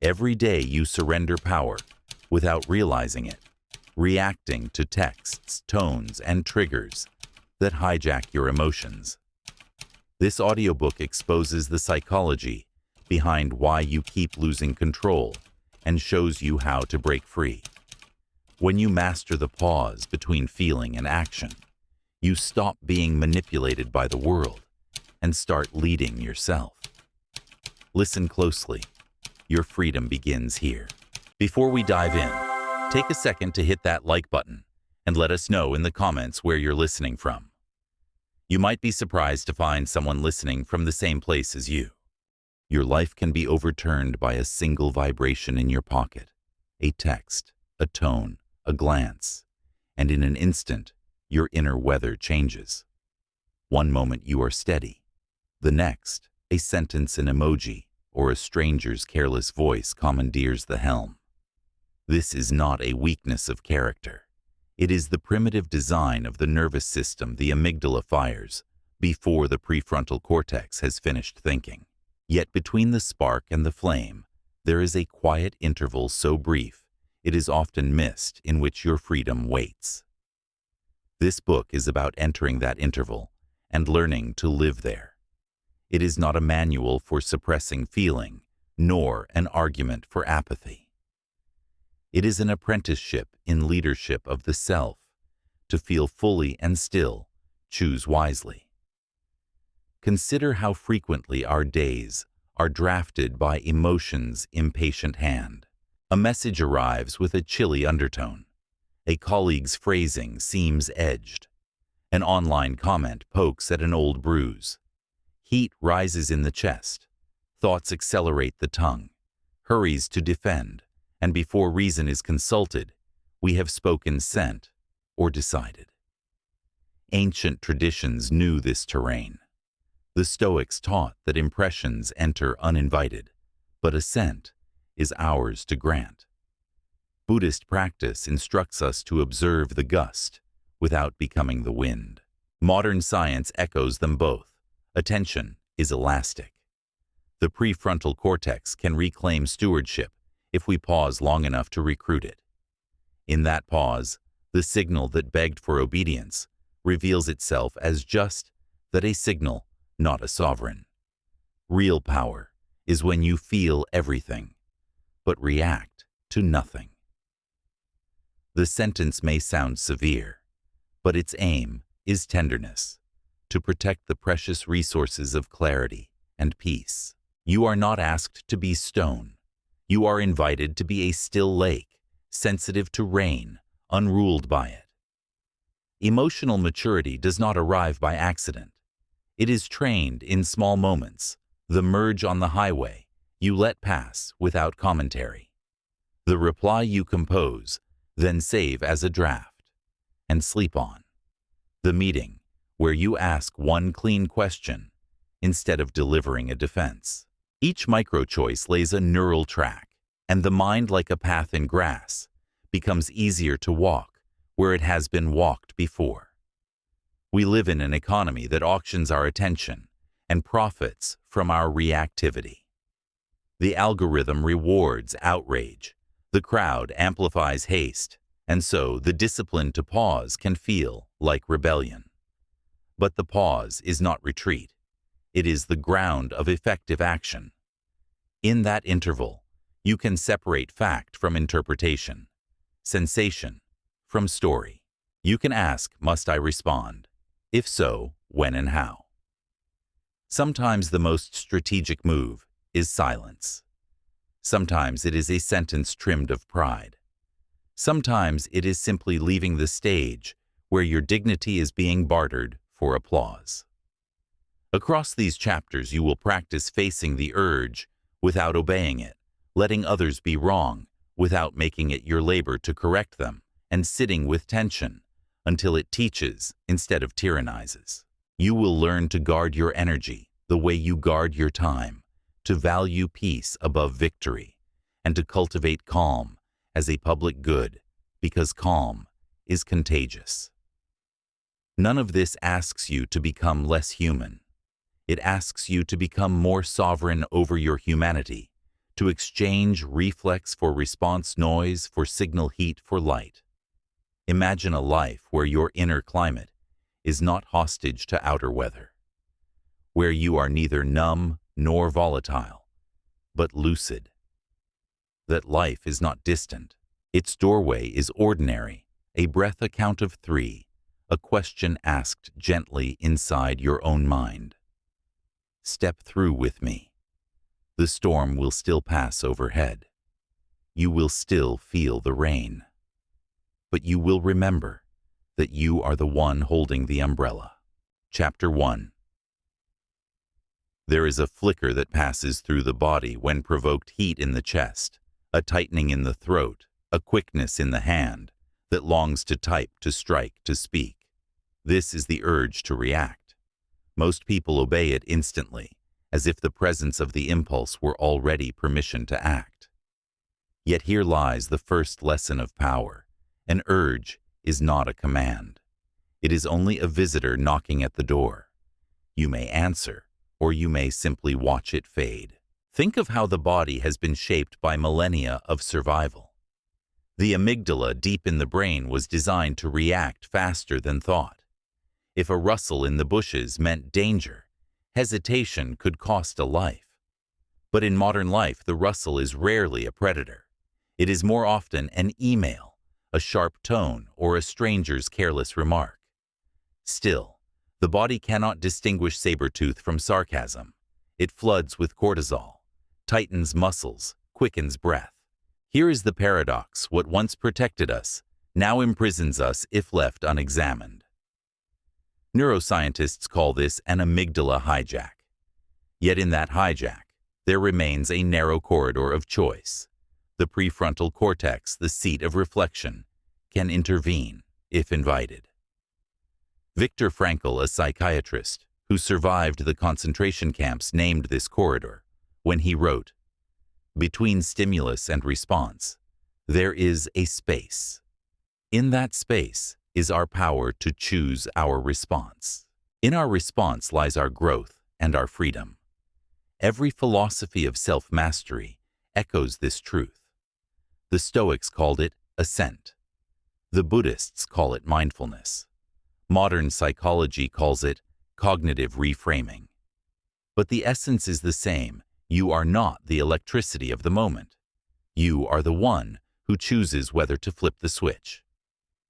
Every day you surrender power without realizing it, reacting to texts, tones, and triggers that hijack your emotions. This audiobook exposes the psychology behind why you keep losing control and shows you how to break free. When you master the pause between feeling and action, you stop being manipulated by the world and start leading yourself. Listen closely. Your freedom begins here. Before we dive in, take a second to hit that like button and let us know in the comments where you're listening from. You might be surprised to find someone listening from the same place as you. Your life can be overturned by a single vibration in your pocket, a text, a tone, a glance, and in an instant, your inner weather changes. One moment you are steady. The next, a sentence, an emoji, or a stranger's careless voice commandeers the helm. This is not a weakness of character. It is the primitive design of the nervous system. The amygdala fires before the prefrontal cortex has finished thinking. Yet between the spark and the flame, there is a quiet interval so brief it is often missed, in which your freedom waits. This book is about entering that interval and learning to live there. It is not a manual for suppressing feeling, nor an argument for apathy. It is an apprenticeship in leadership of the self, to feel fully and still, choose wisely. Consider how frequently our days are drafted by emotion's impatient hand. A message arrives with a chilly undertone. A colleague's phrasing seems edged. An online comment pokes at an old bruise. Heat rises in the chest. Thoughts accelerate the tongue, hurries to defend, and before reason is consulted, we have spoken, sent, or decided. Ancient traditions knew this terrain. The Stoics taught that impressions enter uninvited, but assent is ours to grant. Buddhist practice instructs us to observe the gust without becoming the wind. Modern science echoes them both. Attention is elastic. The prefrontal cortex can reclaim stewardship if we pause long enough to recruit it. In that pause, the signal that begged for obedience reveals itself as just that, a signal, not a sovereign. Real power is when you feel everything, but react to nothing. The sentence may sound severe, but its aim is tenderness, to protect the precious resources of clarity and peace. You are not asked to be stone. You are invited to be a still lake, sensitive to rain, unruled by it. Emotional maturity does not arrive by accident. It is trained in small moments, the merge on the highway you let pass without commentary, the reply you compose, then save as a draft, and sleep on, the meeting where you ask one clean question instead of delivering a defense. Each micro-choice lays a neural track, and the mind, like a path in grass, becomes easier to walk where it has been walked before. We live in an economy that auctions our attention and profits from our reactivity. The algorithm rewards outrage, the crowd amplifies haste, and so the discipline to pause can feel like rebellion. But the pause is not retreat. It is the ground of effective action. In that interval, you can separate fact from interpretation, sensation from story. You can ask, must I respond? If so, when and how? Sometimes the most strategic move is silence. Sometimes it is a sentence trimmed of pride. Sometimes it is simply leaving the stage where your dignity is being bartered for applause. Across these chapters, you will practice facing the urge without obeying it, letting others be wrong without making it your labor to correct them, and sitting with tension until it teaches instead of tyrannizes. You will learn to guard your energy the way you guard your time, to value peace above victory, and to cultivate calm as a public good, because calm is contagious. None of this asks you to become less human. It asks you to become more sovereign over your humanity, to exchange reflex for response noise, for signal heat for light. Imagine a life where your inner climate is not hostage to outer weather, where you are neither numb nor volatile, but lucid. That life is not distant. Its doorway is ordinary, a breath a count of 3, a question asked gently inside your own mind. Step through with me. The storm will still pass overhead. You will still feel the rain. But you will remember that you are the one holding the umbrella. Chapter 1. There is a flicker that passes through the body when provoked heat in the chest, a tightening in the throat, a quickness in the hand that longs to type, to strike, to speak. This is the urge to react. Most people obey it instantly, as if the presence of the impulse were already permission to act. Yet here lies the first lesson of power. An urge is not a command. It is only a visitor knocking at the door. You may answer, or you may simply watch it fade. Think of how the body has been shaped by millennia of survival. The amygdala deep in the brain was designed to react faster than thought. If a rustle in the bushes meant danger, hesitation could cost a life. But in modern life, the rustle is rarely a predator. It is more often an email, a sharp tone, or a stranger's careless remark. Still, the body cannot distinguish saber-tooth from sarcasm. It floods with cortisol, tightens muscles, quickens breath. Here is the paradox: what once protected us now imprisons us if left unexamined. Neuroscientists call this an amygdala hijack. Yet in that hijack, there remains a narrow corridor of choice. The prefrontal cortex, the seat of reflection, can intervene if invited. Viktor Frankl, a psychiatrist who survived the concentration camps, named this corridor when he wrote, "Between stimulus and response, there is a space. In that space is our power to choose our response. In our response lies our growth and our freedom." Every philosophy of self-mastery echoes this truth. The Stoics called it assent. The Buddhists call it mindfulness. Modern psychology calls it cognitive reframing. But the essence is the same. You are not the electricity of the moment. You are the one who chooses whether to flip the switch.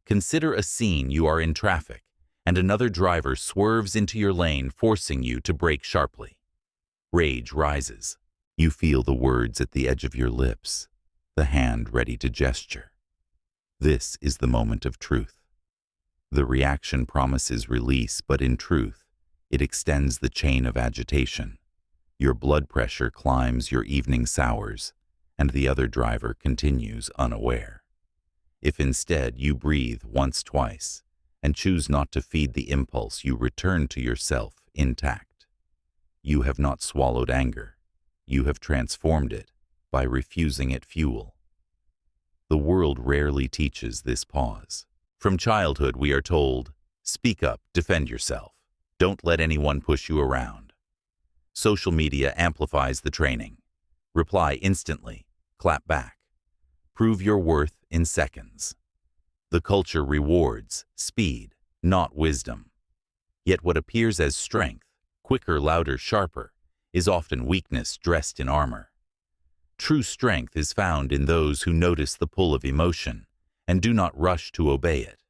Consider a scene: you are in traffic, and another driver swerves into your lane, forcing you to brake sharply. Rage rises. You feel the words at the edge of your lips, the hand ready to gesture. This is the moment of truth. The reaction promises release, but in truth, it extends the chain of agitation. Your blood pressure climbs, your evening sours, and the other driver continues unaware. If instead you breathe once, twice, and choose not to feed the impulse, you return to yourself intact. You have not swallowed anger. You have transformed it by refusing it fuel. The world rarely teaches this pause. From childhood, we are told, speak up, defend yourself. Don't let anyone push you around. Social media amplifies the training. Reply instantly, clap back. Prove your worth in seconds. The culture rewards speed, not wisdom. Yet what appears as strength, quicker, louder, sharper, is often weakness dressed in armor. True strength is found in those who notice the pull of emotion and do not rush to obey it.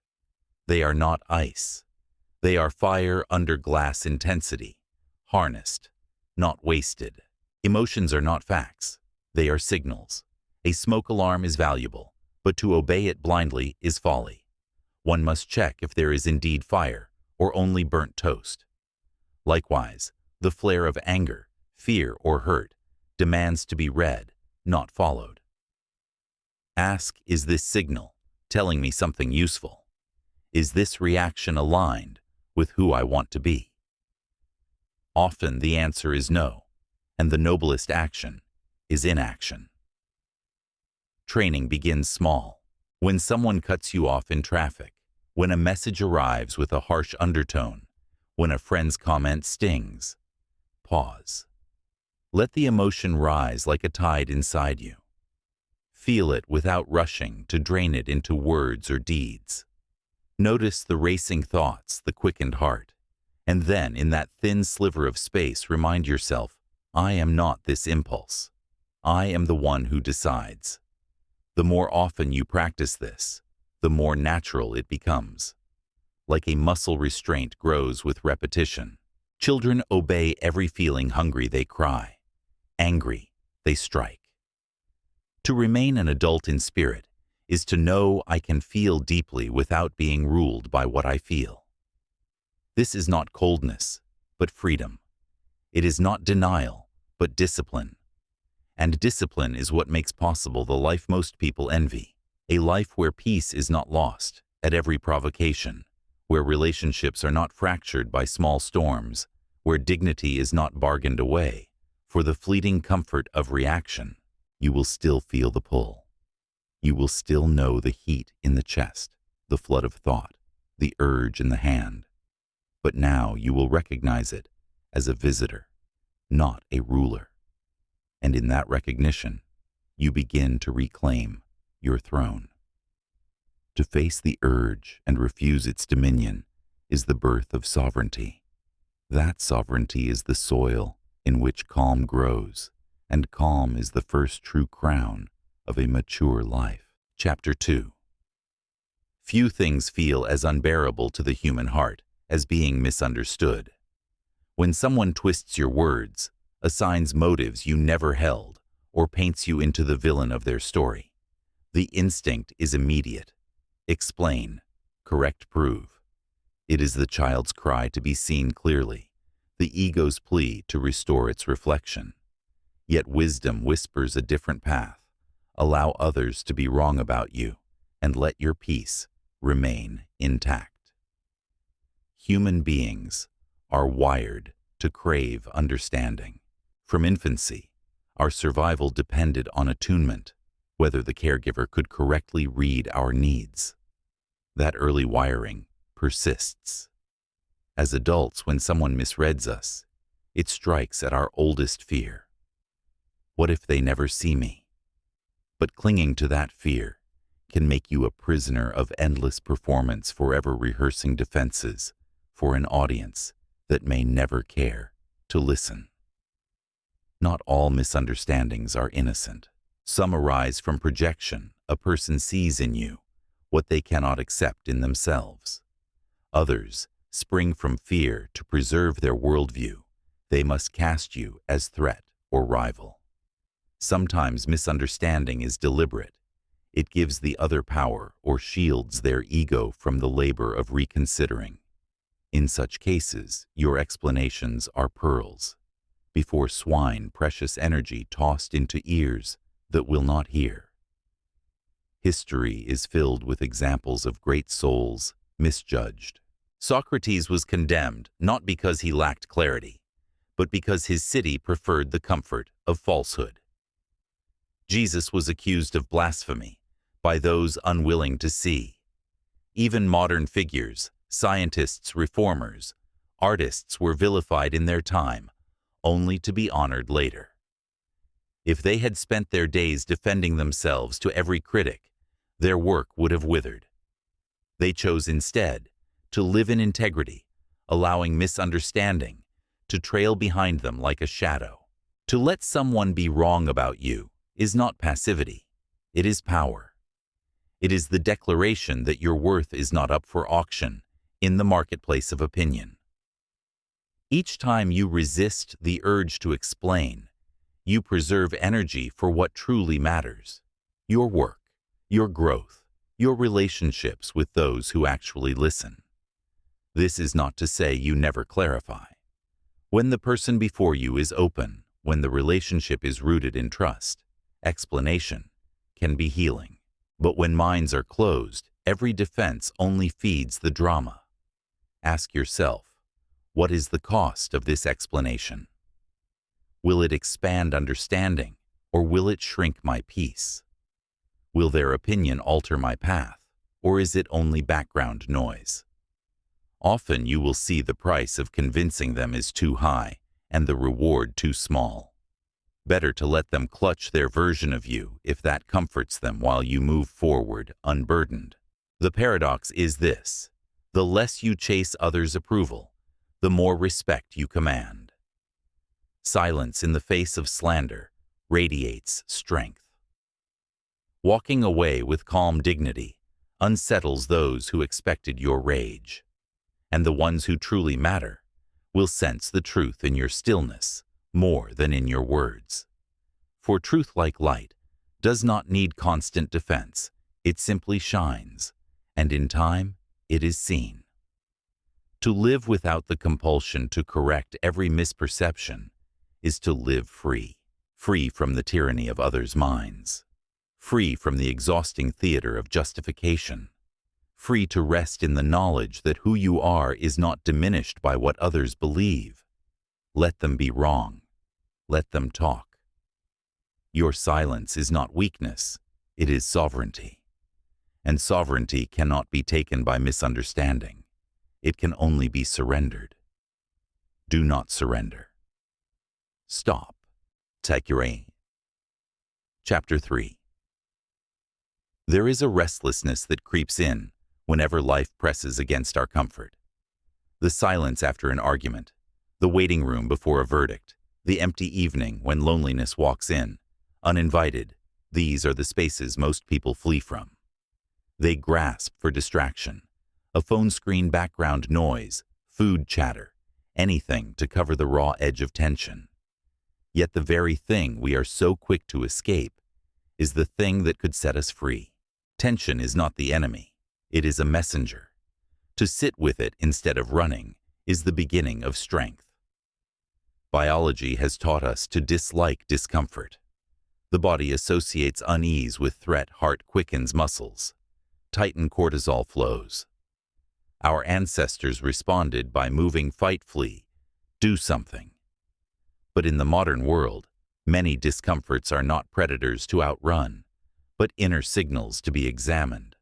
They are not ice. They are fire under glass intensity, harnessed, not wasted. Emotions are not facts. They are signals. A smoke alarm is valuable, but to obey it blindly is folly. One must check if there is indeed fire or only burnt toast. Likewise, the flare of anger, fear, or hurt demands to be read, not followed. Ask, is this signal telling me something useful? Is this reaction aligned with who I want to be? Often the answer is no, and the noblest action is inaction. Training begins small. When someone cuts you off in traffic, when a message arrives with a harsh undertone, when a friend's comment stings, pause. Let the emotion rise like a tide inside you. Feel it without rushing to drain it into words or deeds. Notice the racing thoughts, the quickened heart, and then in that thin sliver of space remind yourself, I am not this impulse. I am the one who decides. The more often you practice this, the more natural it becomes. Like a muscle restraint grows with repetition. Children obey every feeling. Hungry, they cry. Angry, they strike. To remain an adult in spirit is to know I can feel deeply without being ruled by what I feel. This is not coldness, but freedom. It is not denial, but discipline. And discipline is what makes possible the life most people envy, a life where peace is not lost at every provocation, where relationships are not fractured by small storms, where dignity is not bargained away for the fleeting comfort of reaction. You will still feel the pull. You will still know the heat in the chest, the flood of thought, the urge in the hand. But now you will recognize it as a visitor, not a ruler. And in that recognition, you begin to reclaim your throne. To face the urge and refuse its dominion is the birth of sovereignty. That sovereignty is the soil in which calm grows, and calm is the first true crown of a mature life. Chapter 2. Few things feel as unbearable to the human heart as being misunderstood. When someone twists your words, assigns motives you never held, or paints you into the villain of their story, the instinct is immediate. Explain, correct, prove. It is the child's cry to be seen clearly, the ego's plea to restore its reflection. Yet wisdom whispers a different path. Allow others to be wrong about you, and let your peace remain intact. Human beings are wired to crave understanding. From infancy, our survival depended on attunement, whether the caregiver could correctly read our needs. That early wiring persists. As adults, when someone misreads us, it strikes at our oldest fear. What if they never see me? But clinging to that fear can make you a prisoner of endless performance, forever rehearsing defenses for an audience that may never care to listen. Not all misunderstandings are innocent. Some arise from projection. A person sees in you what they cannot accept in themselves. Others spring from fear to preserve their worldview. They must cast you as threat or rival. Sometimes misunderstanding is deliberate. It gives the other power or shields their ego from the labor of reconsidering. In such cases, your explanations are pearls. Before swine, precious energy tossed into ears that will not hear. History is filled with examples of great souls misjudged. Socrates was condemned not because he lacked clarity, but because his city preferred the comfort of falsehood. Jesus was accused of blasphemy by those unwilling to see. Even modern figures, scientists, reformers, artists were vilified in their time, only to be honored later. If they had spent their days defending themselves to every critic, their work would have withered. They chose instead to live in integrity, allowing misunderstanding to trail behind them like a shadow. To let someone be wrong about you is not passivity, it is power. It is the declaration that your worth is not up for auction in the marketplace of opinion. Each time you resist the urge to explain, you preserve energy for what truly matters: your work, your growth, your relationships with those who actually listen. This is not to say you never clarify. When the person before you is open, when the relationship is rooted in trust, explanation can be healing. But when minds are closed, every defense only feeds the drama. Ask yourself, what is the cost of this explanation? Will it expand understanding, or will it shrink my peace? Will their opinion alter my path, or is it only background noise? Often you will see the price of convincing them is too high and the reward too small. Better to let them clutch their version of you if that comforts them while you move forward unburdened. The paradox is this: the less you chase others' approval, the more respect you command. Silence in the face of slander radiates strength. Walking away with calm dignity unsettles those who expected your rage, and the ones who truly matter will sense the truth in your stillness more than in your words. For truth, like light, does not need constant defense. It simply shines, and in time it is seen. To live without the compulsion to correct every misperception is to live free, free from the tyranny of others' minds, free from the exhausting theater of justification, free to rest in the knowledge that who you are is not diminished by what others believe. Let them be wrong. Let them talk. Your silence is not weakness, it is sovereignty. And sovereignty cannot be taken by misunderstanding. It can only be surrendered. Do not surrender. Stop. Take your aim. Chapter 3. There is a restlessness that creeps in whenever life presses against our comfort. The silence after an argument, the waiting room before a verdict, the empty evening when loneliness walks in, uninvited, these are the spaces most people flee from. They grasp for distraction, a phone screen background noise, food chatter, anything to cover the raw edge of tension. Yet the very thing we are so quick to escape is the thing that could set us free. Tension is not the enemy, it is a messenger. To sit with it instead of running is the beginning of strength. Biology has taught us to dislike discomfort. The body associates unease with threat, heart quickens muscles, tighten cortisol flows. Our ancestors responded by moving, fight, flee, do something. But in the modern world, many discomforts are not predators to outrun, but inner signals to be examined.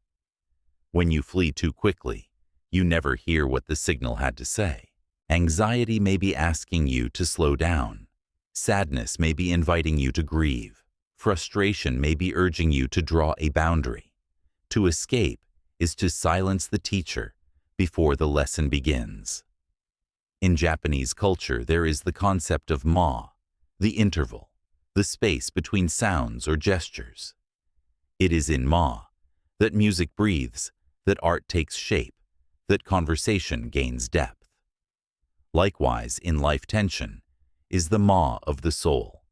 When you flee too quickly, you never hear what the signal had to say. Anxiety may be asking you to slow down. Sadness may be inviting you to grieve. Frustration may be urging you to draw a boundary. To escape is to silence the teacher before the lesson begins. In Japanese culture, there is the concept of ma, the interval, the space between sounds or gestures. It is in ma that music breathes, that art takes shape, that conversation gains depth. Likewise, in life, tension is the ma of the soul.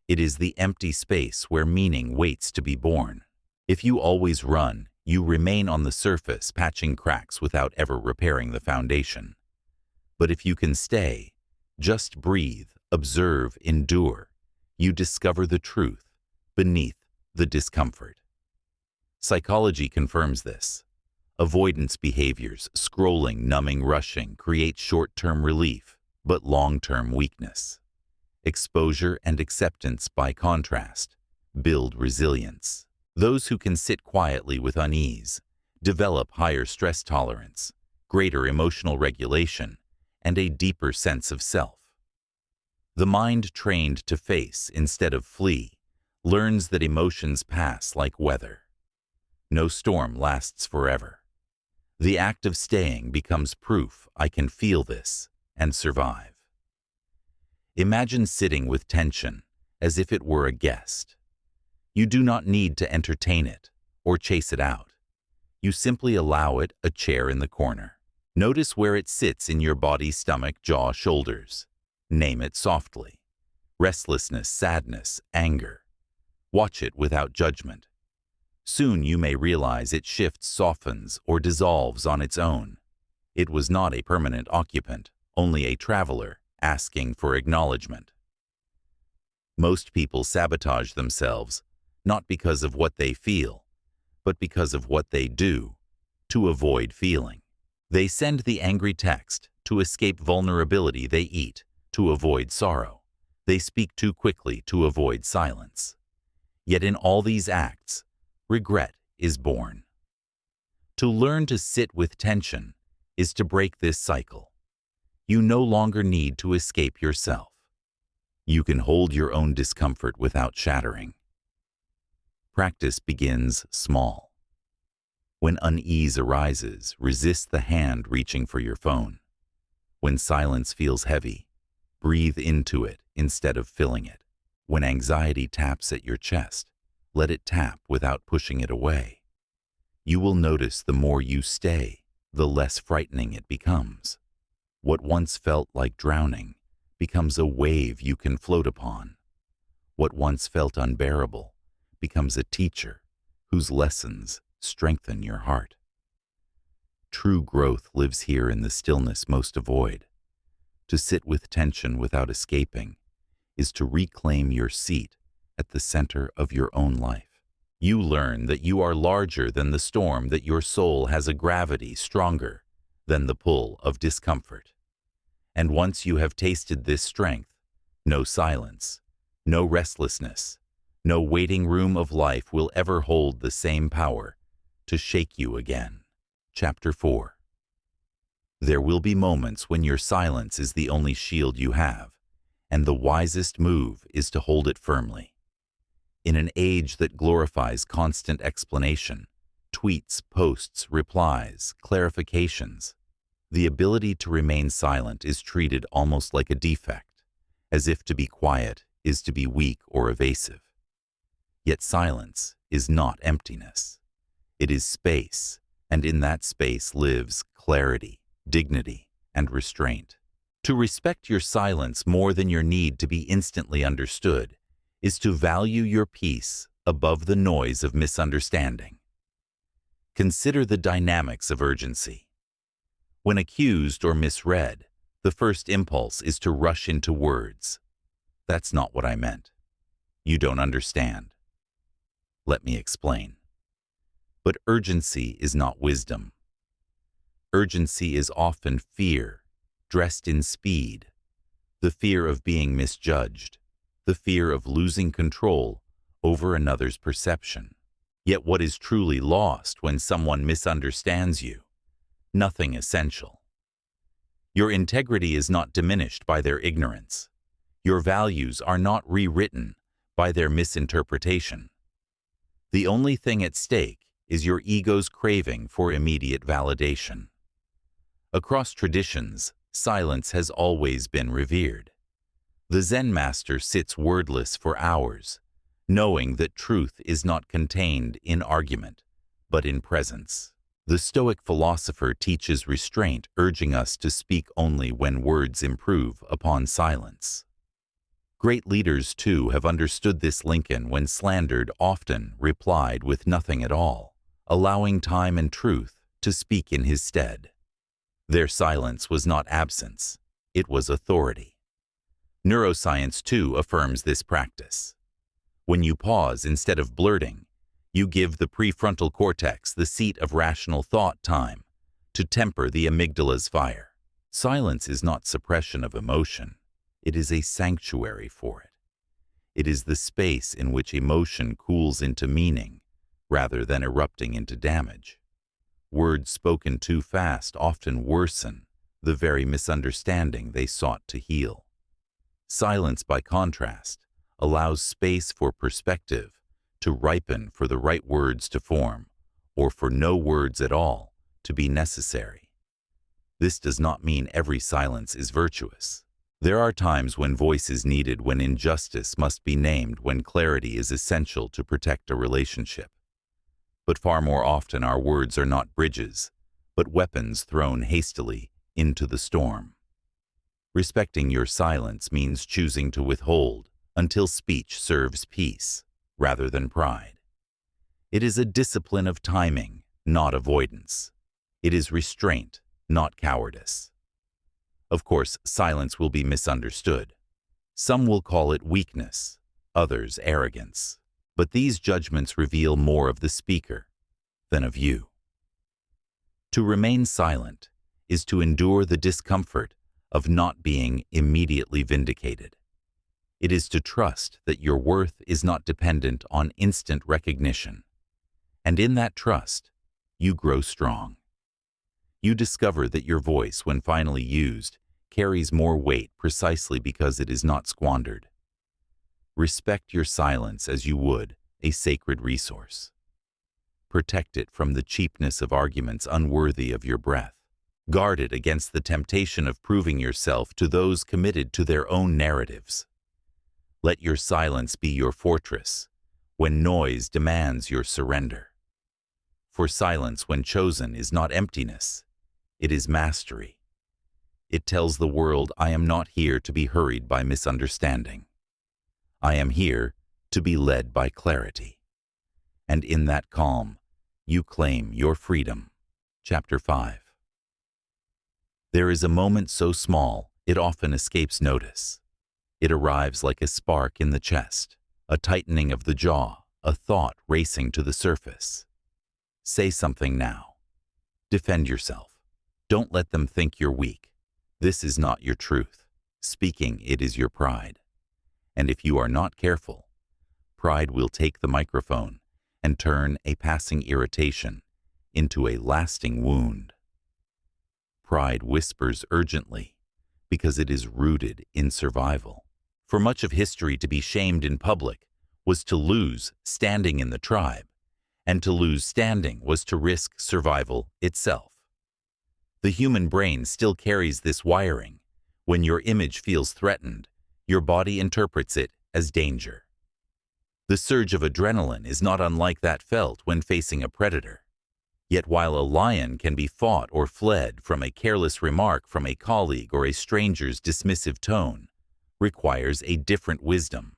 It is the empty space where meaning waits to be born. If you always run, you remain on the surface, patching cracks without ever repairing the foundation. But if you can stay, just breathe, observe, endure, you discover the truth beneath the discomfort. Psychology confirms this. Avoidance behaviors, scrolling, numbing, rushing, create short-term relief, but long-term weakness. Exposure and acceptance, by contrast, build resilience. Those who can sit quietly with unease develop higher stress tolerance, greater emotional regulation, and a deeper sense of self. The mind trained to face instead of flee learns that emotions pass like weather. No storm lasts forever. The act of staying becomes proof I can feel this and survive. Imagine sitting with tension as if it were a guest. You do not need to entertain it or chase it out. You simply allow it a chair in the corner. Notice where it sits in your body, stomach, jaw, shoulders. Name it softly. Restlessness, sadness, anger. Watch it without judgment. Soon you may realize it shifts, softens, or dissolves on its own. It was not a permanent occupant, only a traveler asking for acknowledgement. Most people sabotage themselves, not because of what they feel, but because of what they do to avoid feeling. They send the angry text to escape vulnerability. They eat to avoid sorrow. They speak too quickly to avoid silence. Yet in all these acts, regret is born. To learn to sit with tension is to break this cycle. You no longer need to escape yourself. You can hold your own discomfort without shattering. Practice begins small. When unease arises, resist the hand reaching for your phone. When silence feels heavy, breathe into it instead of filling it. When anxiety taps at your chest, let it tap without pushing it away. You will notice the more you stay, the less frightening it becomes. What once felt like drowning becomes a wave you can float upon. What once felt unbearable becomes a teacher whose lessons strengthen your heart. True growth lives here in the stillness most avoid. To sit with tension without escaping is to reclaim your seat at the center of your own life. You learn that you are larger than the storm, that your soul has a gravity stronger than the pull of discomfort. And once you have tasted this strength, no silence, no restlessness, no waiting room of life will ever hold the same power to shake you again. Chapter 4. There will be moments when your silence is the only shield you have, and the wisest move is to hold it firmly. In an age that glorifies constant explanation, tweets, posts, replies, clarifications, the ability to remain silent is treated almost like a defect, as if to be quiet is to be weak or evasive. Yet silence is not emptiness. It is space, and in that space lives clarity, dignity, and restraint. To respect your silence more than your need to be instantly understood is to value your peace above the noise of misunderstanding. Consider the dynamics of urgency. When accused or misread, the first impulse is to rush into words. That's not what I meant. You don't understand. Let me explain. But urgency is not wisdom. Urgency is often fear, dressed in speed. The fear of being misjudged, the fear of losing control over another's perception. Yet what is truly lost when someone misunderstands you? Nothing essential. Your integrity is not diminished by their ignorance. Your values are not rewritten by their misinterpretation. The only thing at stake is your ego's craving for immediate validation. Across traditions, silence has always been revered. The Zen master sits wordless for hours, knowing that truth is not contained in argument, but in presence. The Stoic philosopher teaches restraint, urging us to speak only when words improve upon silence. Great leaders, too, have understood this. Lincoln, when slandered, often replied with nothing at all, allowing time and truth to speak in his stead. Their silence was not absence, it was authority. Neuroscience, too, affirms this practice. When you pause instead of blurting, you give the prefrontal cortex, the seat of rational thought, time to temper the amygdala's fire. Silence is not suppression of emotion. It is a sanctuary for it. It is the space in which emotion cools into meaning rather than erupting into damage. Words spoken too fast often worsen the very misunderstanding they sought to heal. Silence, by contrast, allows space for perspective to ripen, for the right words to form, or for no words at all to be necessary. This does not mean every silence is virtuous. There are times when voice is needed, when injustice must be named, when clarity is essential to protect a relationship. But far more often our words are not bridges, but weapons thrown hastily into the storm. Respecting your silence means choosing to withhold until speech serves peace rather than pride. It is a discipline of timing, not avoidance. It is restraint, not cowardice. Of course, silence will be misunderstood. Some will call it weakness, others arrogance. But these judgments reveal more of the speaker than of you. To remain silent is to endure the discomfort of not being immediately vindicated. It is to trust that your worth is not dependent on instant recognition. And in that trust, you grow strong. You discover that your voice, when finally used, carries more weight precisely because it is not squandered. Respect your silence as you would a sacred resource. Protect it from the cheapness of arguments unworthy of your breath. Guard it against the temptation of proving yourself to those committed to their own narratives. Let your silence be your fortress when noise demands your surrender. For silence, when chosen, is not emptiness, it is mastery. It tells the world, I am not here to be hurried by misunderstanding. I am here to be led by clarity. And in that calm, you claim your freedom. Chapter 5. There is a moment so small, it often escapes notice. It arrives like a spark in the chest, a tightening of the jaw, a thought racing to the surface. Say something now. Defend yourself. Don't let them think you're weak. This is not your truth. Speaking it is your pride. And if you are not careful, pride will take the microphone and turn a passing irritation into a lasting wound. Pride whispers urgently because it is rooted in survival. For much of history, to be shamed in public was to lose standing in the tribe, and to lose standing was to risk survival itself. The human brain still carries this wiring. When your image feels threatened, your body interprets it as danger. The surge of adrenaline is not unlike that felt when facing a predator. Yet while a lion can be fought or fled from a careless remark from a colleague or a stranger's dismissive tone, requires a different wisdom.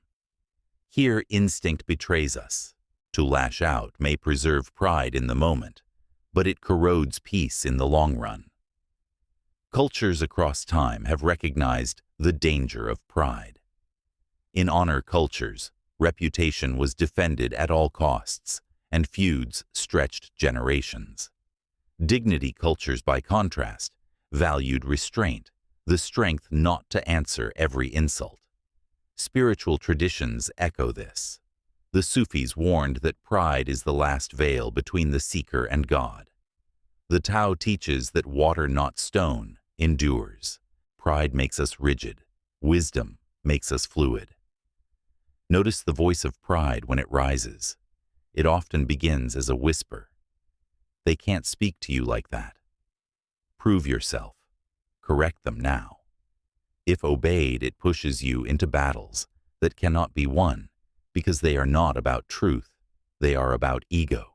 Here instinct betrays us. To lash out may preserve pride in the moment, but it corrodes peace in the long run. Cultures across time have recognized the danger of pride. In honor cultures, reputation was defended at all costs, and feuds stretched generations. Dignity cultures, by contrast, valued restraint, the strength not to answer every insult. Spiritual traditions echo this. The Sufis warned that pride is the last veil between the seeker and God. The Tao teaches that water, not stone, endures. Pride makes us rigid. Wisdom makes us fluid. Notice the voice of pride when it rises. It often begins as a whisper. They can't speak to you like that. Prove yourself. Correct them now. If obeyed, it pushes you into battles that cannot be won because they are not about truth, they are about ego.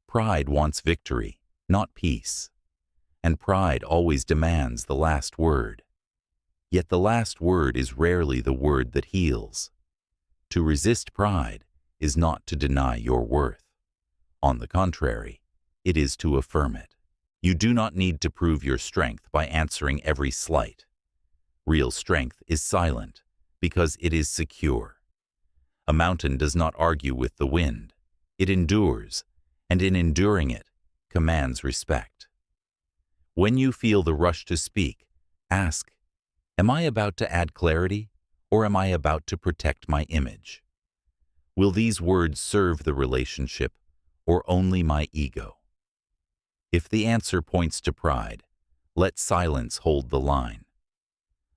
Pride wants victory, not peace. And pride always demands the last word. Yet the last word is rarely the word that heals. To resist pride is not to deny your worth. On the contrary, it is to affirm it. You do not need to prove your strength by answering every slight. Real strength is silent because it is secure. A mountain does not argue with the wind. It endures, and in enduring it, commands respect. When you feel the rush to speak, ask, am I about to add clarity, or am I about to protect my image? Will these words serve the relationship, or only my ego? If the answer points to pride, let silence hold the line.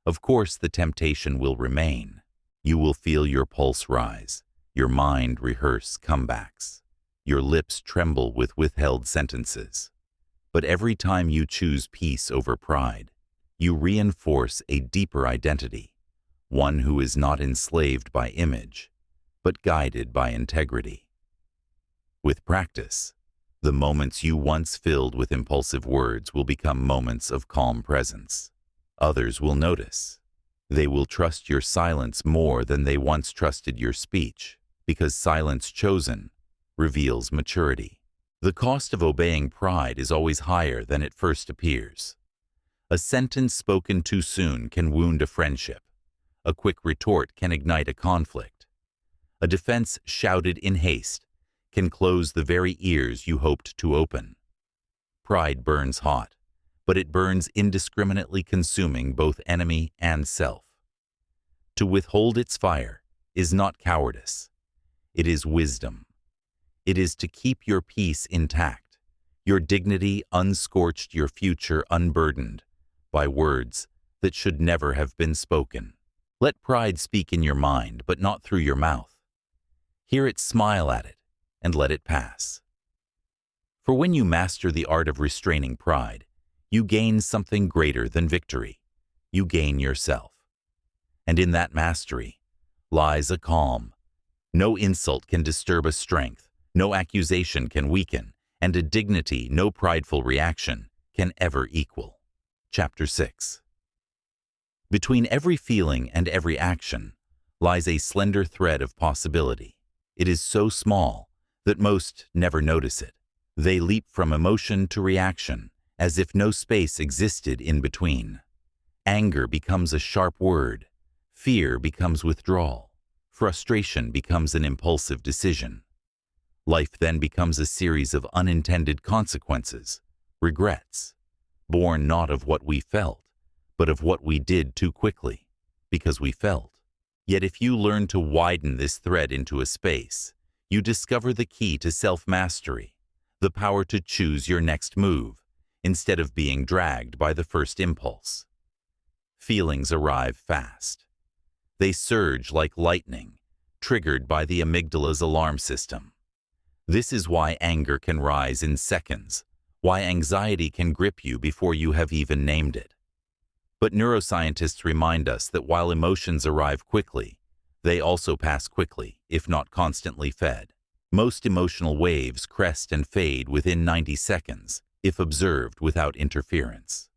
Of course, the temptation will remain. You will feel your pulse rise, your mind rehearse comebacks, your lips tremble with withheld sentences. But every time you choose peace over pride, you reinforce a deeper identity, one who is not enslaved by image, but guided by integrity. With practice, the moments you once filled with impulsive words will become moments of calm presence. Others will notice. They will trust your silence more than they once trusted your speech, because silence chosen reveals maturity. The cost of obeying pride is always higher than it first appears. A sentence spoken too soon can wound a friendship. A quick retort can ignite a conflict. A defense shouted in haste can close the very ears you hoped to open. Pride burns hot, but it burns indiscriminately, consuming both enemy and self. To withhold its fire is not cowardice. It is wisdom. It is to keep your peace intact, your dignity unscorched, your future unburdened by words that should never have been spoken. Let pride speak in your mind, but not through your mouth. Hear it, smile at it, and let it pass. For when you master the art of restraining pride, you gain something greater than victory. You gain yourself. And in that mastery lies a calm. No insult can disturb a strength, no accusation can weaken, and a dignity no prideful reaction can ever equal. Chapter 6. Between every feeling and every action lies a slender thread of possibility. It is so small that most never notice it. They leap from emotion to reaction, as if no space existed in between. Anger becomes a sharp word. Fear becomes withdrawal. Frustration becomes an impulsive decision. Life then becomes a series of unintended consequences, regrets, born not of what we felt, but of what we did too quickly, because we felt. Yet if you learn to widen this thread into a space, you discover the key to self-mastery, the power to choose your next move, instead of being dragged by the first impulse. Feelings arrive fast. They surge like lightning, triggered by the amygdala's alarm system. This is why anger can rise in seconds, why anxiety can grip you before you have even named it. But neuroscientists remind us that while emotions arrive quickly, they also pass quickly, if not constantly fed. Most emotional waves crest and fade within 90 seconds, if observed without interference.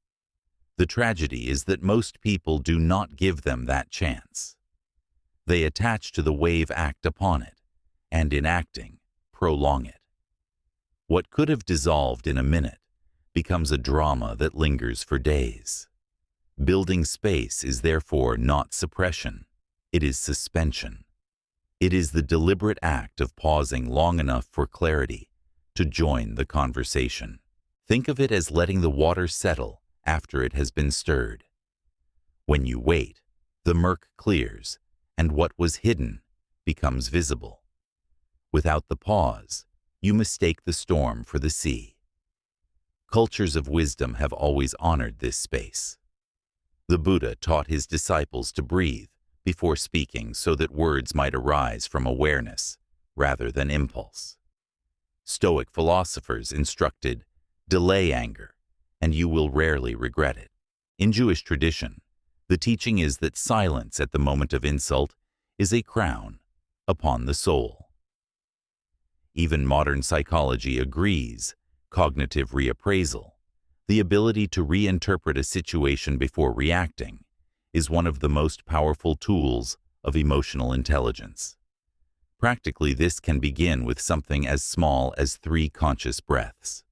The tragedy is that most people do not give them that chance. They attach to the wave, act upon it, and in acting, prolong it. What could have dissolved in a minute becomes a drama that lingers for days. Building space is therefore not suppression, it is suspension. It is the deliberate act of pausing long enough for clarity to join the conversation. Think of it as letting the water settle after it has been stirred. When you wait, the murk clears, and what was hidden becomes visible. Without the pause, you mistake the storm for the sea. Cultures of wisdom have always honored this space. The Buddha taught his disciples to breathe before speaking so that words might arise from awareness rather than impulse. Stoic philosophers instructed, delay anger, and you will rarely regret it. In Jewish tradition, the teaching is that silence at the moment of insult is a crown upon the soul. Even modern psychology agrees, cognitive reappraisal, the ability to reinterpret a situation before reacting, is one of the most powerful tools of emotional intelligence. Practically, this can begin with something as small as 3 conscious breaths.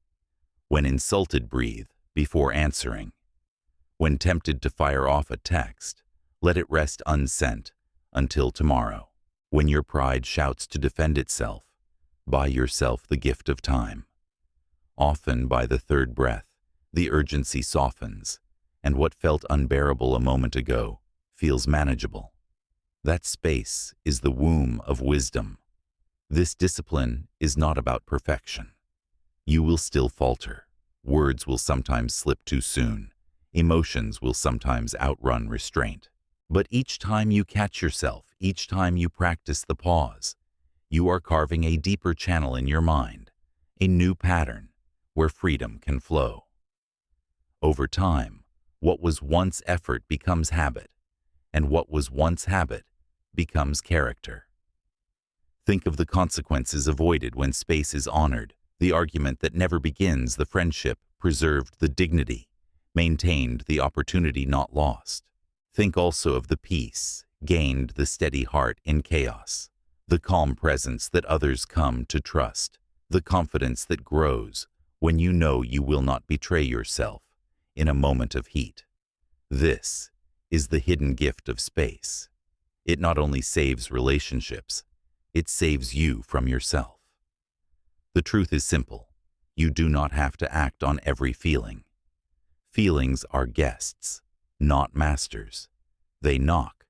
When insulted, breathe before answering. When tempted to fire off a text, let it rest unsent until tomorrow. When your pride shouts to defend itself, buy yourself the gift of time. Often by the 3rd breath, the urgency softens, and what felt unbearable a moment ago feels manageable. That space is the womb of wisdom. This discipline is not about perfection. You will still falter. Words will sometimes slip too soon. Emotions will sometimes outrun restraint. But each time you catch yourself, each time you practice the pause, you are carving a deeper channel in your mind, a new pattern where freedom can flow. Over time, what was once effort becomes habit, and what was once habit becomes character. Think of the consequences avoided when space is honored, the argument that never begins, the friendship preserved, the dignity maintained, the opportunity not lost. Think also of the peace gained, the steady heart in chaos, the calm presence that others come to trust, the confidence that grows when you know you will not betray yourself in a moment of heat. This is the hidden gift of space. It not only saves relationships, it saves you from yourself. The truth is simple. You do not have to act on every feeling. Feelings are guests, not masters. They knock,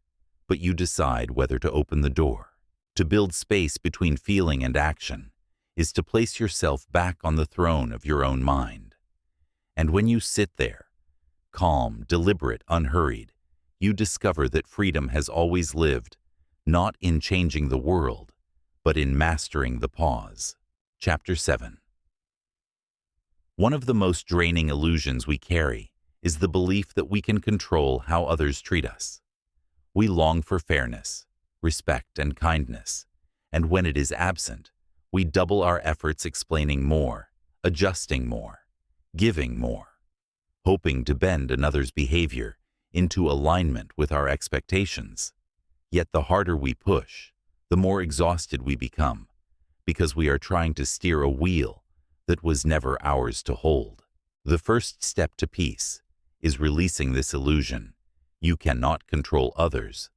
but you decide whether to open the door. To build space between feeling and action is to place yourself back on the throne of your own mind. And when you sit there, calm, deliberate, unhurried, you discover that freedom has always lived, not in changing the world, but in mastering the pause. Chapter 7. One of the most draining illusions we carry is the belief that we can control how others treat us. We long for fairness, respect, and kindness, and when it is absent, we double our efforts explaining more, adjusting more, giving more, hoping to bend another's behavior into alignment with our expectations. Yet the harder we push, the more exhausted we become, because we are trying to steer a wheel that was never ours to hold. The first step to peace is releasing this illusion. You cannot control others,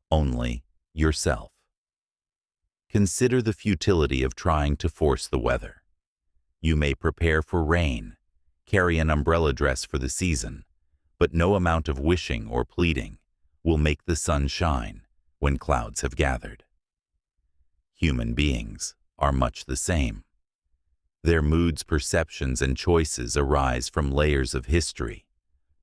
only yourself. Consider the futility of trying to force the weather. You may prepare for rain, carry an umbrella dress for the season, but no amount of wishing or pleading will make the sun shine when clouds have gathered. Human beings are much the same. Their moods, perceptions, and choices arise from layers of history,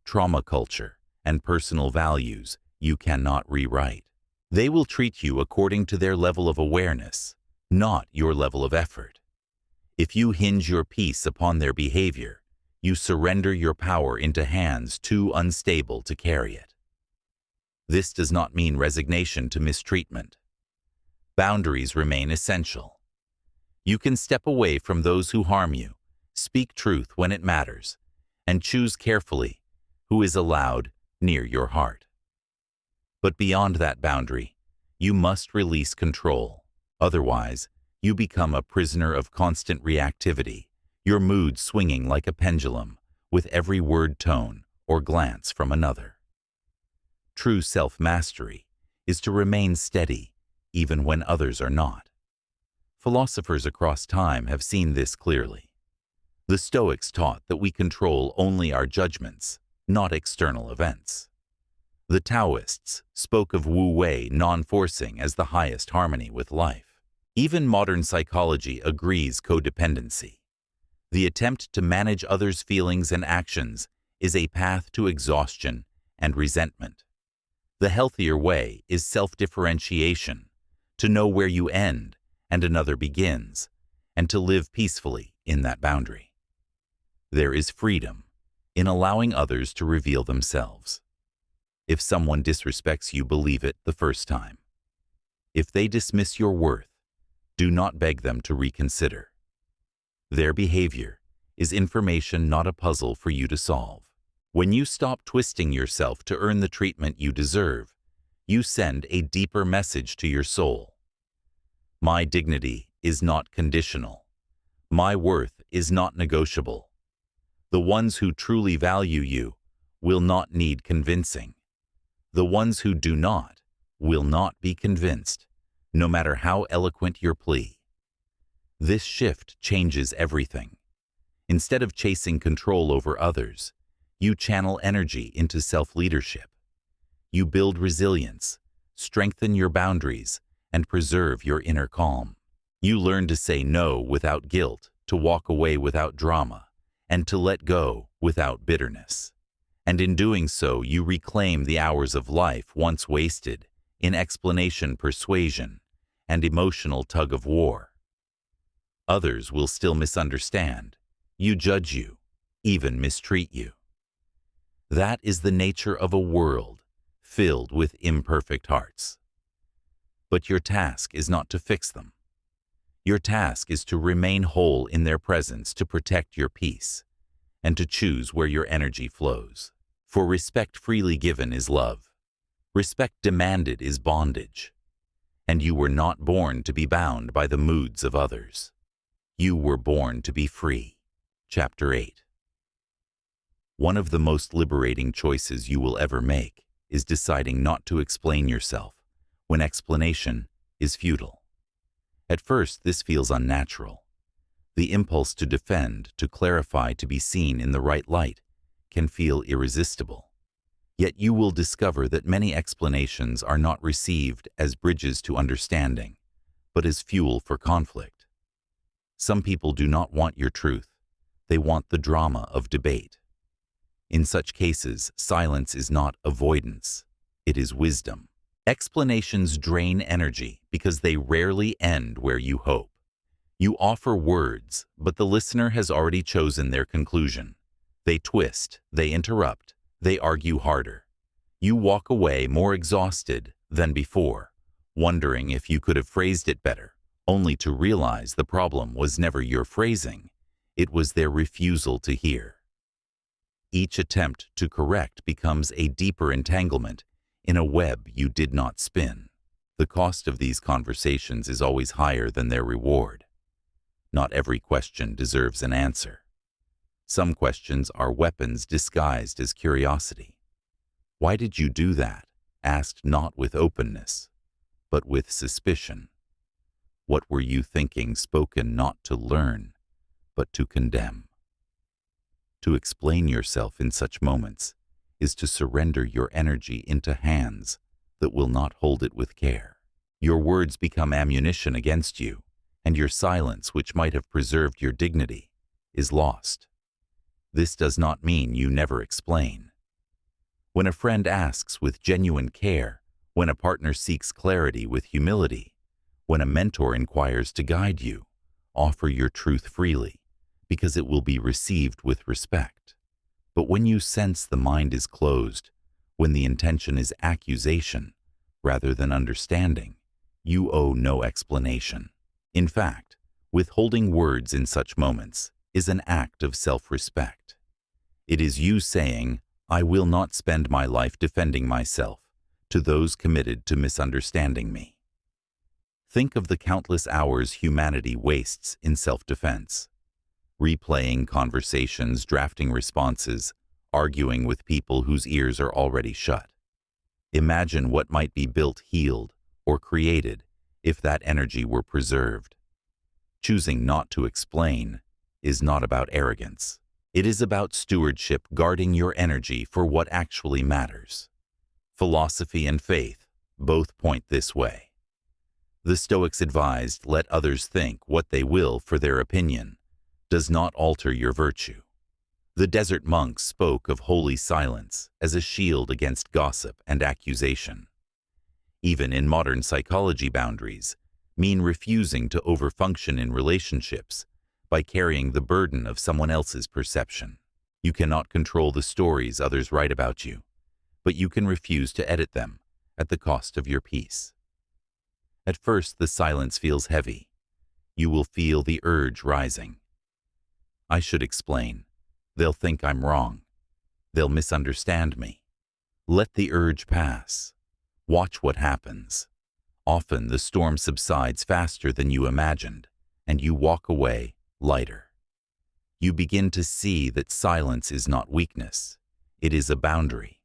trauma culture, and personal values you cannot rewrite. They will treat you according to their level of awareness, not your level of effort. If you hinge your peace upon their behavior, you surrender your power into hands too unstable to carry it. This does not mean resignation to mistreatment. Boundaries remain essential. You can step away from those who harm you, speak truth when it matters, and choose carefully who is allowed near your heart. But beyond that boundary, you must release control. Otherwise, you become a prisoner of constant reactivity, your mood swinging like a pendulum with every word, tone, or glance from another. True self-mastery is to remain steady even when others are not. Philosophers across time have seen this clearly. The Stoics taught that we control only our judgments, not external events. The Taoists spoke of wu-wei, non-forcing, as the highest harmony with life. Even modern psychology agrees codependency. The attempt to manage others' feelings and actions is a path to exhaustion and resentment. The healthier way is self-differentiation, to know where you end and another begins, and to live peacefully in that boundary. There is freedom in allowing others to reveal themselves. If someone disrespects you, believe it the first time. If they dismiss your worth, do not beg them to reconsider. Their behavior is information, not a puzzle for you to solve. When you stop twisting yourself to earn the treatment you deserve, you send a deeper message to your soul. My dignity is not conditional. My worth is not negotiable. The ones who truly value you will not need convincing. The ones who do not will not be convinced, no matter how eloquent your plea. This shift changes everything. Instead of chasing control over others, you channel energy into self-leadership. You build resilience, strengthen your boundaries, and preserve your inner calm. You learn to say no without guilt, to walk away without drama, and to let go without bitterness. And in doing so, you reclaim the hours of life once wasted in explanation, persuasion, and emotional tug-of-war. Others will still misunderstand. You judge you, even mistreat you. That is the nature of a world filled with imperfect hearts. But your task is not to fix them. Your task is to remain whole in their presence, to protect your peace, and to choose where your energy flows. For respect freely given is love. Respect demanded is bondage. And you were not born to be bound by the moods of others. You were born to be free. Chapter 8. One of the most liberating choices you will ever make is deciding not to explain yourself when explanation is futile. At first, this feels unnatural. The impulse to defend, to clarify, to be seen in the right light can feel irresistible. Yet you will discover that many explanations are not received as bridges to understanding, but as fuel for conflict. Some people do not want your truth. They want the drama of debate. In such cases, silence is not avoidance. it is wisdom. Explanations drain energy because they rarely end where you hope. You offer words, but the listener has already chosen their conclusion. They twist, they interrupt, they argue harder. You walk away more exhausted than before, wondering if you could have phrased it better, only to realize the problem was never your phrasing, it was their refusal to hear. Each attempt to correct becomes a deeper entanglement in a web you did not spin. The cost of these conversations is always higher than their reward. Not every question deserves an answer. Some questions are weapons disguised as curiosity. Why did you do that? Asked not with openness, but with suspicion. What were you thinking? Spoken not to learn, but to condemn. To explain yourself in such moments is to surrender your energy into hands that will not hold it with care. Your words become ammunition against you, and your silence, which might have preserved your dignity, is lost. This does not mean you never explain. When a friend asks with genuine care, when a partner seeks clarity with humility, when a mentor inquires to guide you, offer your truth freely, because it will be received with respect. But when you sense the mind is closed, when the intention is accusation rather than understanding, you owe no explanation. In fact, withholding words in such moments is an act of self-respect. It is you saying, I will not spend my life defending myself to those committed to misunderstanding me. Think of the countless hours humanity wastes in self-defense. Replaying conversations, drafting responses, arguing with people whose ears are already shut. Imagine what might be built, healed, or created if that energy were preserved. Choosing not to explain is not about arrogance. It is about stewardship, guarding your energy for what actually matters. Philosophy and faith both point this way. The Stoics advised, let others think what they will, for their opinion does not alter your virtue. The desert monks spoke of holy silence as a shield against gossip and accusation. Even in modern psychology, boundaries mean refusing to overfunction in relationships by carrying the burden of someone else's perception. You cannot control the stories others write about you, but you can refuse to edit them at the cost of your peace. At first, the silence feels heavy. You will feel the urge rising. I should explain. They'll think I'm wrong. They'll misunderstand me. Let the urge pass. Watch what happens. Often the storm subsides faster than you imagined, and you walk away lighter. You begin to see that silence is not weakness. It is a boundary,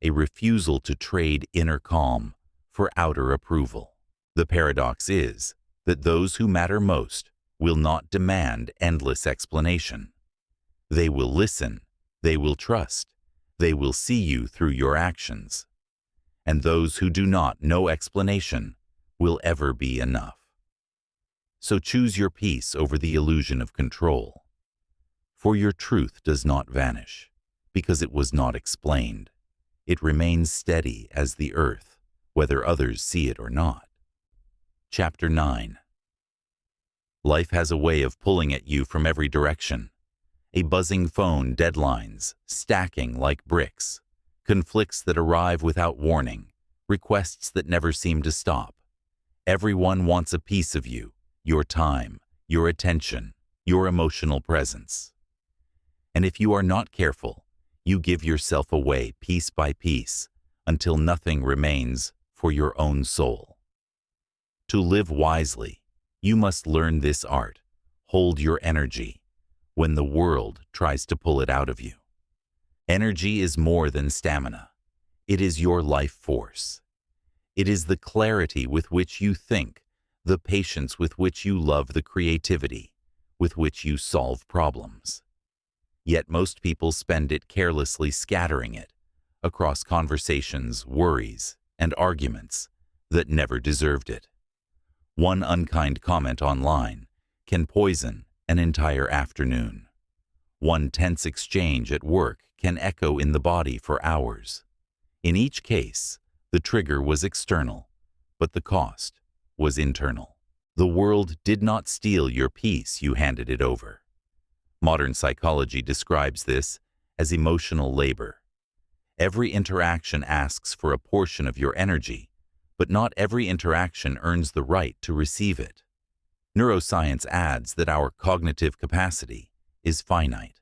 a refusal to trade inner calm for outer approval. The paradox is that those who matter most will not demand endless explanation. They will listen, they will trust, they will see you through your actions. And those who do not, no explanation will ever be enough. So choose your peace over the illusion of control. For your truth does not vanish, because it was not explained. It remains steady as the earth, whether others see it or not. Chapter 9. Life has a way of pulling at you from every direction. A buzzing phone, deadlines, stacking like bricks, conflicts that arrive without warning, requests that never seem to stop. Everyone wants a piece of you, your time, your attention, your emotional presence. And if you are not careful, you give yourself away piece by piece until nothing remains for your own soul. To live wisely, you must learn this art. Hold your energy when the world tries to pull it out of you. Energy is more than stamina. It is your life force. It is the clarity with which you think, the patience with which you love, the creativity with which you solve problems. Yet most people spend it carelessly, scattering it across conversations, worries, and arguments that never deserved it. One unkind comment online can poison an entire afternoon. One tense exchange at work can echo in the body for hours. In each case, The trigger was external, but the cost was internal. The world did not steal your peace, you handed it over. Modern psychology describes this as emotional labor. Every interaction asks for a portion of your energy, but not every interaction earns the right to receive it. Neuroscience adds that our cognitive capacity is finite.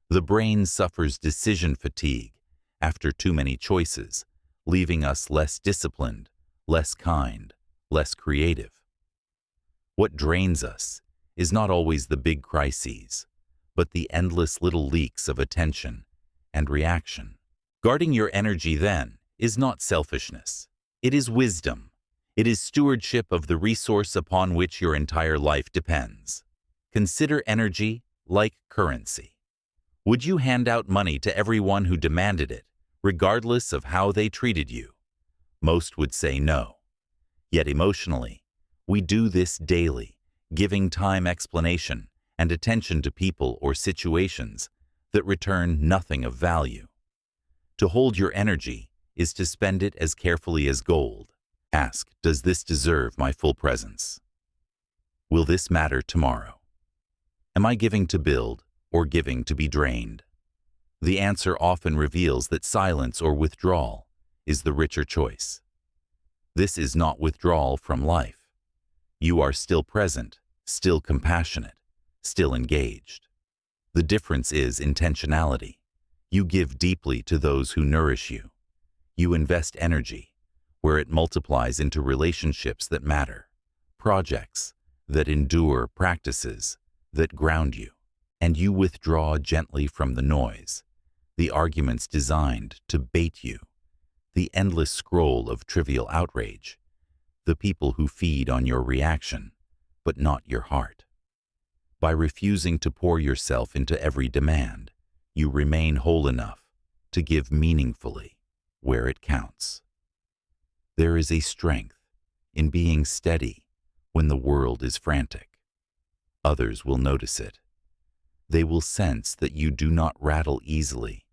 The brain suffers decision fatigue after too many choices, leaving us less disciplined, less kind, less creative. What drains us is not always the big crises, but the endless little leaks of attention and reaction. Guarding your energy, then, is not selfishness. It is wisdom. It is stewardship of the resource upon which your entire life depends. Consider energy like currency. Would you hand out money to everyone who demanded it, regardless of how they treated you? Most would say no. Yet emotionally, we do this daily, giving time, explanation, and attention to people or situations that return nothing of value. To hold your energy is to spend it as carefully as gold. Ask, does this deserve my full presence? Will this matter tomorrow? Am I giving to build or giving to be drained? The answer often reveals that silence or withdrawal is the richer choice. This is not withdrawal from life. You are still present, still compassionate, still engaged. The difference is intentionality. You give deeply to those who nourish you. You invest energy where it multiplies into relationships that matter, projects that endure, practices that ground you. And you withdraw gently from the noise, the arguments designed to bait you, the endless scroll of trivial outrage, the people who feed on your reaction, but not your heart. By refusing to pour yourself into every demand, you remain whole enough to give meaningfully where it counts. There is a strength in being steady when the world is frantic. Others will notice it. They will sense that you do not rattle easily,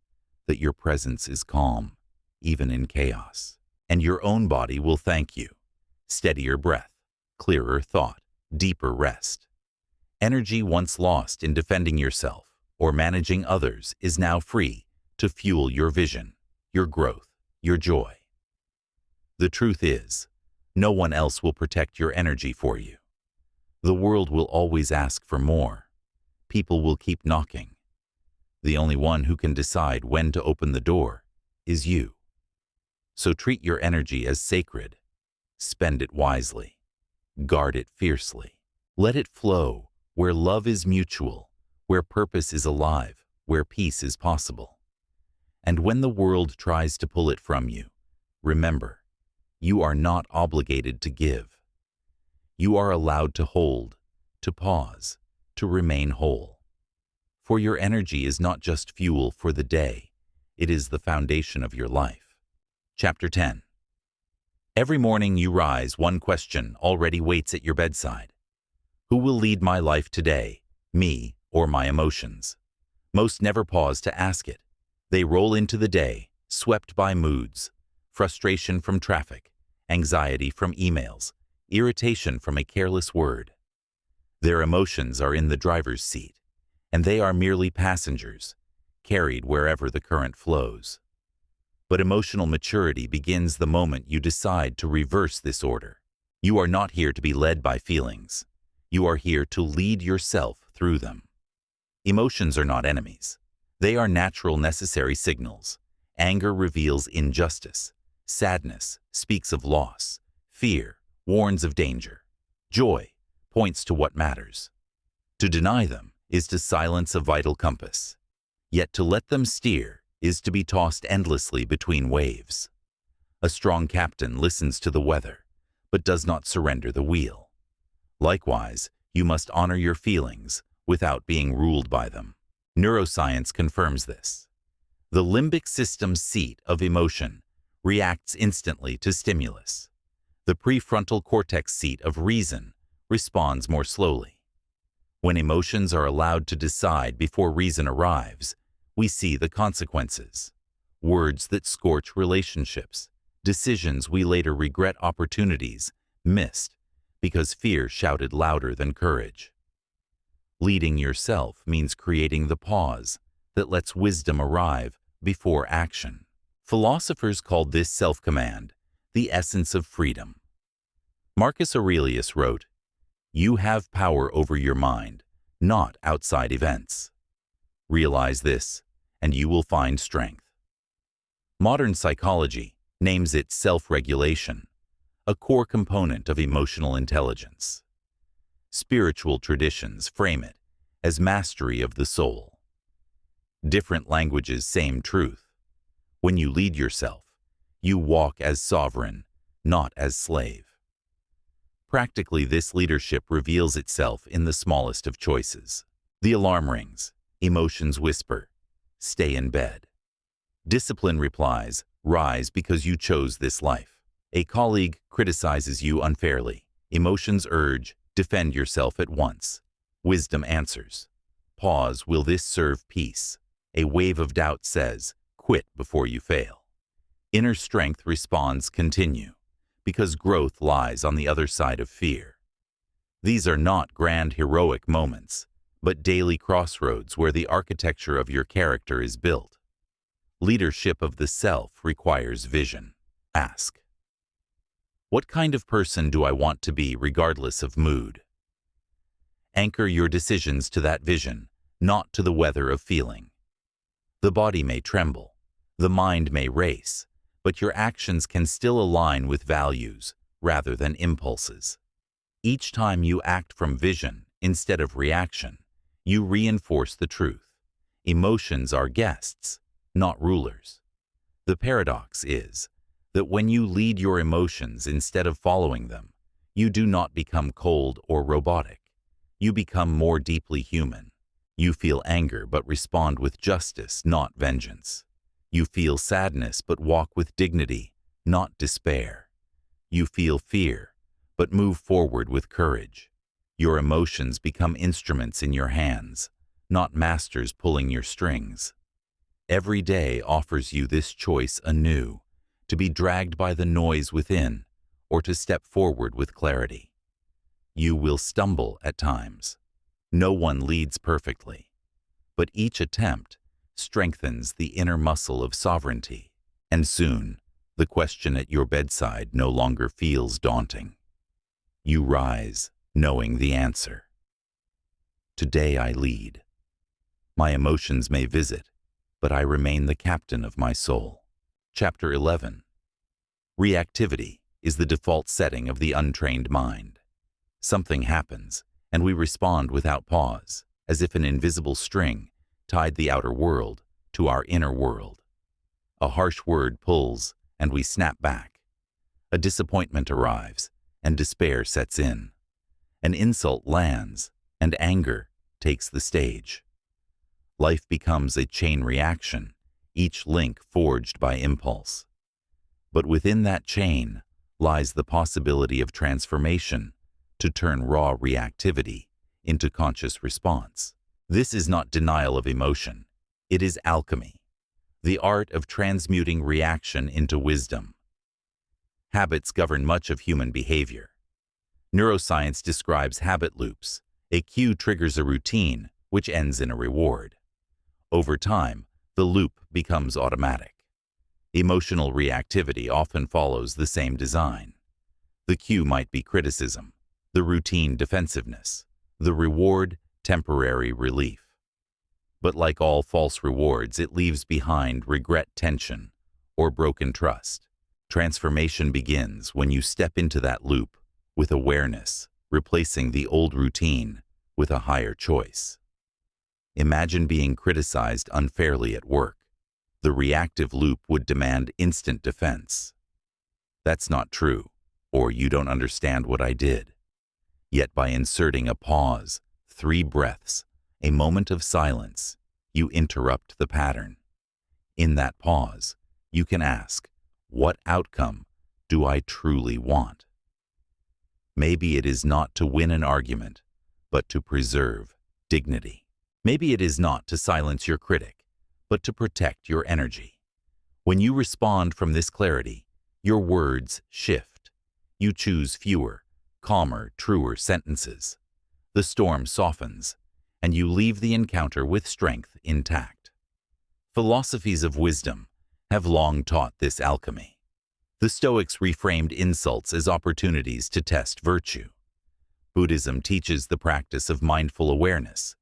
that your presence is calm, even in chaos. And your own body will thank you. Steadier breath, clearer thought, deeper rest. Energy once lost in defending yourself or managing others is now free to fuel your vision, your growth, your joy. The truth is, no one else will protect your energy for you. The world will always ask for more. People will keep knocking. The only one who can decide when to open the door is you. So treat your energy as sacred. Spend it wisely. Guard it fiercely. Let it flow where love is mutual, where purpose is alive, where peace is possible. And when the world tries to pull it from you, remember, you are not obligated to give. You are allowed to hold, to pause, to remain whole. For your energy is not just fuel for the day, it is the foundation of your life. Chapter 10. Every morning you rise, one question already waits at your bedside. Who will lead my life today, me or my emotions? Most never pause to ask it. They roll into the day, swept by moods, frustration from traffic, anxiety from emails, irritation from a careless word. Their emotions are in the driver's seat, and they are merely passengers, carried wherever the current flows. But emotional maturity begins the moment you decide to reverse this order. You are not here to be led by feelings. You are here to lead yourself through them. Emotions are not enemies. They are natural, necessary signals. Anger reveals injustice. Sadness speaks of loss. Fear warns of danger. Joy points to what matters. To deny them is to silence a vital compass. Yet to let them steer is to be tossed endlessly between waves. A strong captain listens to the weather, but does not surrender the wheel. Likewise, you must honor your feelings without being ruled by them. Neuroscience confirms this. The limbic system's seat of emotion reacts instantly to stimulus. The prefrontal cortex seat of reason responds more slowly. When emotions are allowed to decide before reason arrives, we see the consequences. Words that scorch relationships, Decisions we later regret, opportunities missed because fear shouted louder than courage. Leading yourself means creating the pause that lets wisdom arrive before action. Philosophers called this self-command the essence of freedom. Marcus Aurelius wrote, "You have power over your mind, not outside events. Realize this, and you will find strength." Modern psychology names it self-regulation, a core component of emotional intelligence. Spiritual traditions frame it as mastery of the soul. Different languages, same truth. When you lead yourself, you walk as sovereign, not as slave. Practically, this leadership reveals itself in the smallest of choices. The alarm rings, emotions whisper, "Stay in bed." Discipline replies, "Rise because you chose this life." A colleague criticizes you unfairly. Emotions urge, "Defend yourself at once." Wisdom answers, "Pause, will this serve peace?" A wave of doubt says, "Quit before you fail." Inner strength responds, "Continue," because growth lies on the other side of fear. These are not grand heroic moments, but daily crossroads where the architecture of your character is built. Leadership of the self requires vision. Ask, what kind of person do I want to be regardless of mood? Anchor your decisions to that vision, not to the weather of feeling. The body may tremble, the mind may race, but your actions can still align with values rather than impulses. Each time you act from vision instead of reaction, you reinforce the truth. Emotions are guests, not rulers. The paradox is that when you lead your emotions instead of following them, you do not become cold or robotic. You become more deeply human. You feel anger but respond with justice, not vengeance. You feel sadness but walk with dignity, not despair. You feel fear but move forward with courage. Your emotions become instruments in your hands, not masters pulling your strings. Every day offers you this choice anew, to be dragged by the noise within or to step forward with clarity. You will stumble at times. No one leads perfectly, but each attempt strengthens the inner muscle of sovereignty, and soon the question at your bedside no longer feels daunting. You rise, knowing the answer. Today I lead. My emotions may visit, but I remain the captain of my soul. Chapter 11. Reactivity is the default setting of the untrained mind. Something happens, and we respond without pause, as if an invisible string tied the outer world to our inner world. A harsh word pulls, and we snap back. A disappointment arrives, and despair sets in. An insult lands, and anger takes the stage. Life becomes a chain reaction, each link forged by impulse. But within that chain lies the possibility of transformation to turn raw reactivity into conscious response. This is not denial of emotion. It is alchemy, the art of transmuting reaction into wisdom. Habits govern much of human behavior. Neuroscience describes habit loops. A cue triggers a routine, which ends in a reward. Over time, the loop becomes automatic. Emotional reactivity often follows the same design. The cue might be criticism, the routine defensiveness, the reward temporary relief. But like all false rewards, it leaves behind regret, tension, or broken trust. Transformation begins when you step into that loop with awareness, replacing the old routine with a higher choice. Imagine being criticized unfairly at work. The reactive loop would demand instant defense. That's not true, or you don't understand what I did. Yet by inserting a pause, 3 breaths, a moment of silence, you interrupt the pattern. In that pause, you can ask, what outcome do I truly want? Maybe it is not to win an argument, but to preserve dignity. Maybe it is not to silence your critic, but to protect your energy. When you respond from this clarity, Your words shift. You choose fewer, calmer, truer sentences. The storm softens, and you leave the encounter with strength intact. Philosophies of wisdom have long taught this alchemy. The Stoics reframed insults as opportunities to test virtue. Buddhism teaches the practice of mindful awareness,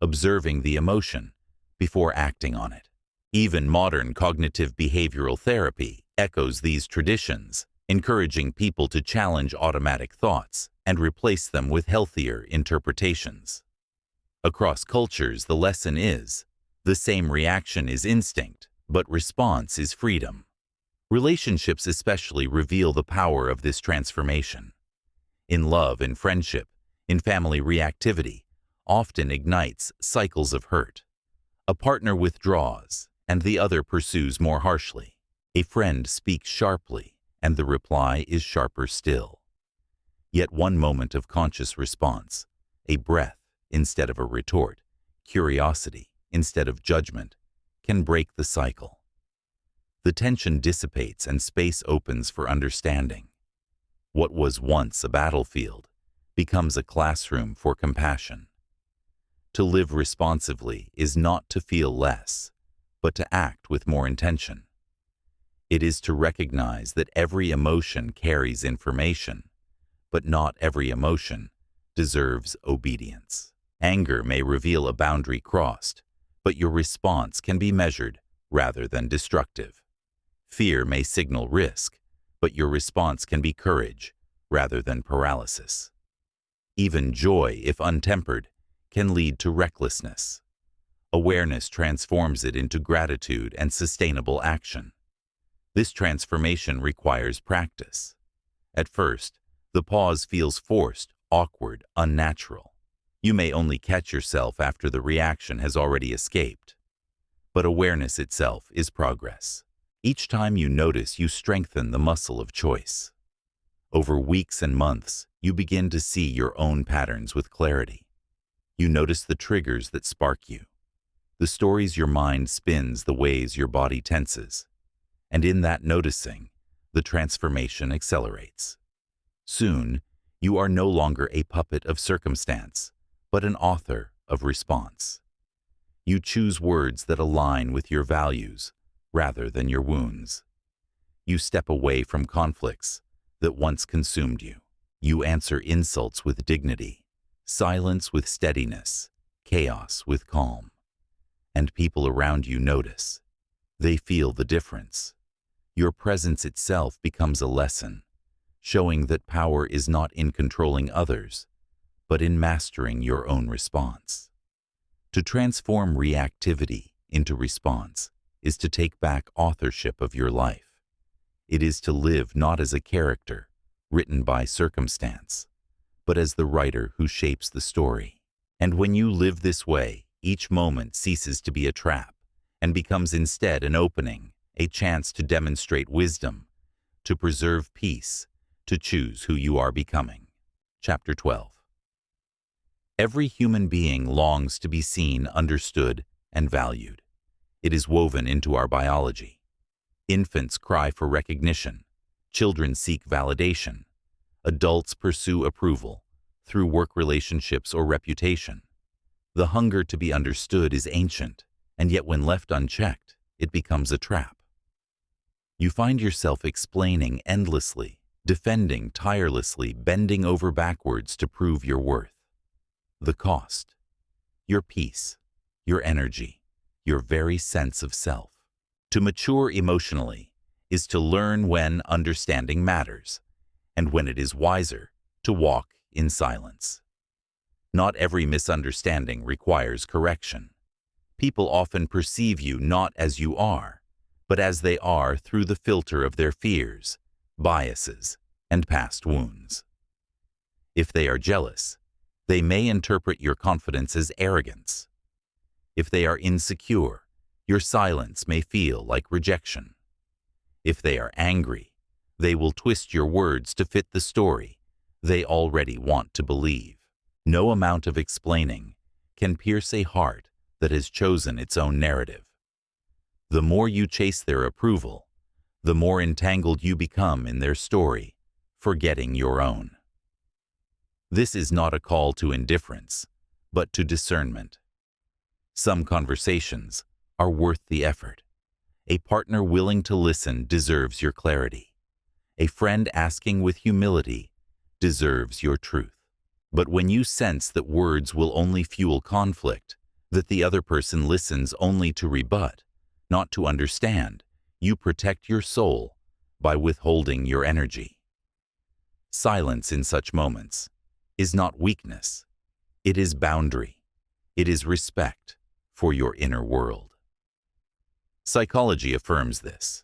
observing the emotion before acting on it. Even modern cognitive behavioral therapy echoes these traditions, encouraging people to challenge automatic thoughts and replace them with healthier interpretations. Across cultures, the lesson is, the same reaction is instinct, but response is freedom. Relationships especially reveal the power of this transformation. In love, in friendship, in family, reactivity often ignites cycles of hurt. A partner withdraws, and the other pursues more harshly. A friend speaks sharply, and the reply is sharper still. Yet one moment of conscious response, a breath instead of a retort, curiosity instead of judgment, can break the cycle. The tension dissipates and space opens for understanding. What was once a battlefield becomes a classroom for compassion. To live responsively is not to feel less, but to act with more intention. It is to recognize that every emotion carries information, but not every emotion deserves obedience. Anger may reveal a boundary crossed, but your response can be measured rather than destructive. Fear may signal risk, but your response can be courage rather than paralysis. Even joy, if untempered, can lead to recklessness. Awareness transforms it into gratitude and sustainable action. This transformation requires practice. At first, the pause feels forced, awkward, unnatural. You may only catch yourself after the reaction has already escaped. But awareness itself is progress. Each time you notice, you strengthen the muscle of choice. Over weeks and months, you begin to see your own patterns with clarity. You notice the triggers that spark you, the stories your mind spins, the ways your body tenses. And in that noticing, the transformation accelerates. Soon, you are no longer a puppet of circumstance, but an author of response. You choose words that align with your values rather than your wounds. You step away from conflicts that once consumed you. You answer insults with dignity, silence with steadiness, chaos with calm. And people around you notice. They feel the difference. Your presence itself becomes a lesson, showing that power is not in controlling others, but in mastering your own response. To transform reactivity into response is to take back authorship of your life. It is to live not as a character written by circumstance, but as the writer who shapes the story. And when you live this way, each moment ceases to be a trap and becomes instead an opening, a chance to demonstrate wisdom, to preserve peace, to choose who you are becoming. Chapter 12. Every human being longs to be seen, understood, and valued. It is woven into our biology. Infants cry for recognition. Children seek validation. Adults pursue approval through work relationships or reputation. The hunger to be understood is ancient, and yet when left unchecked, it becomes a trap. You find yourself explaining endlessly, defending tirelessly, bending over backwards to prove your worth. The cost: your peace, your energy, your very sense of self. To mature emotionally is to learn when understanding matters, and when it is wiser to walk in silence. Not every misunderstanding requires correction. People often perceive you not as you are, but as they are through the filter of their fears, biases, and past wounds. If they are jealous, they may interpret your confidence as arrogance. If they are insecure, your silence may feel like rejection. If they are angry, they will twist your words to fit the story they already want to believe. No amount of explaining can pierce a heart that has chosen its own narrative. The more you chase their approval, the more entangled you become in their story, forgetting your own. This is not a call to indifference, but to discernment. Some conversations are worth the effort. A partner willing to listen deserves your clarity. A friend asking with humility deserves your truth. But when you sense that words will only fuel conflict, that the other person listens only to rebut, not to understand, you protect your soul by withholding your energy. Silence in such moments is not weakness. It is boundary. It is respect for your inner world. Psychology affirms this.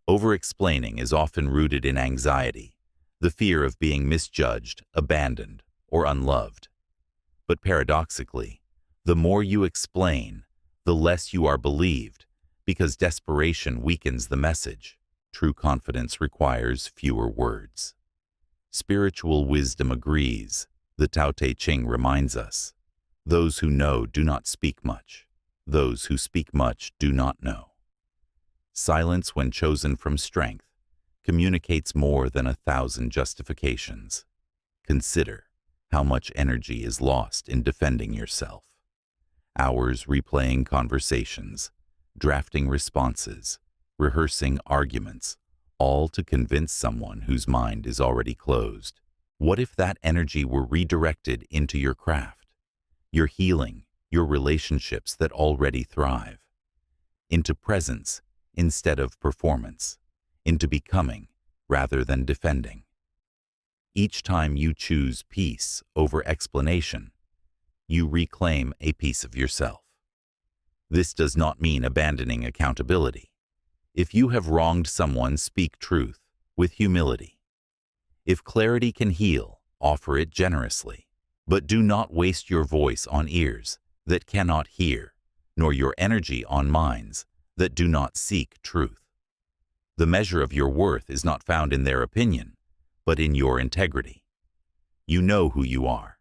Over-explaining is often rooted in anxiety, the fear of being misjudged, abandoned, or unloved. But paradoxically, the more you explain, the less you are believed, because desperation weakens the message. True confidence requires fewer words. Spiritual wisdom agrees. The Tao Te Ching reminds us, those who know do not speak much. Those who speak much do not know. Silence, when chosen from strength, communicates more than 1,000 justifications. Consider how much energy is lost in defending yourself. Hours replaying conversations, drafting responses, rehearsing arguments, all to convince someone whose mind is already closed. What if that energy were redirected into your craft, your healing, your relationships that already thrive, into presence instead of performance, into becoming rather than defending? Each time you choose peace over explanation, you reclaim a piece of yourself. This does not mean abandoning accountability. If you have wronged someone, speak truth with humility. If clarity can heal, offer it generously. But do not waste your voice on ears that cannot hear, nor your energy on minds that do not seek truth. The measure of your worth is not found in their opinion, but in your integrity. You know who you are.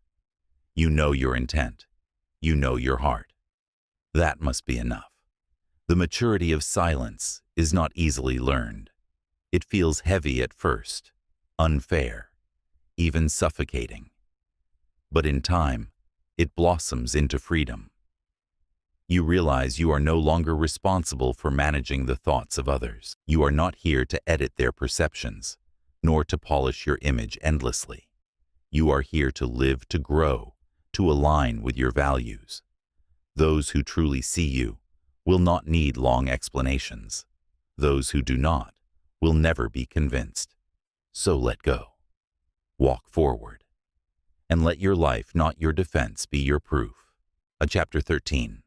You know your intent. You know your heart. That must be enough. The maturity of silence is not easily learned. It feels heavy at first, unfair, even suffocating. But in time, it blossoms into freedom. You realize you are no longer responsible for managing the thoughts of others. You are not here to edit their perceptions, nor to polish your image endlessly. You are here to live, to grow, to align with your values. Those who truly see you will not need long explanations. Those who do not will never be convinced. So let go. Walk forward. And let your life, not your defense, be your proof. Chapter 13.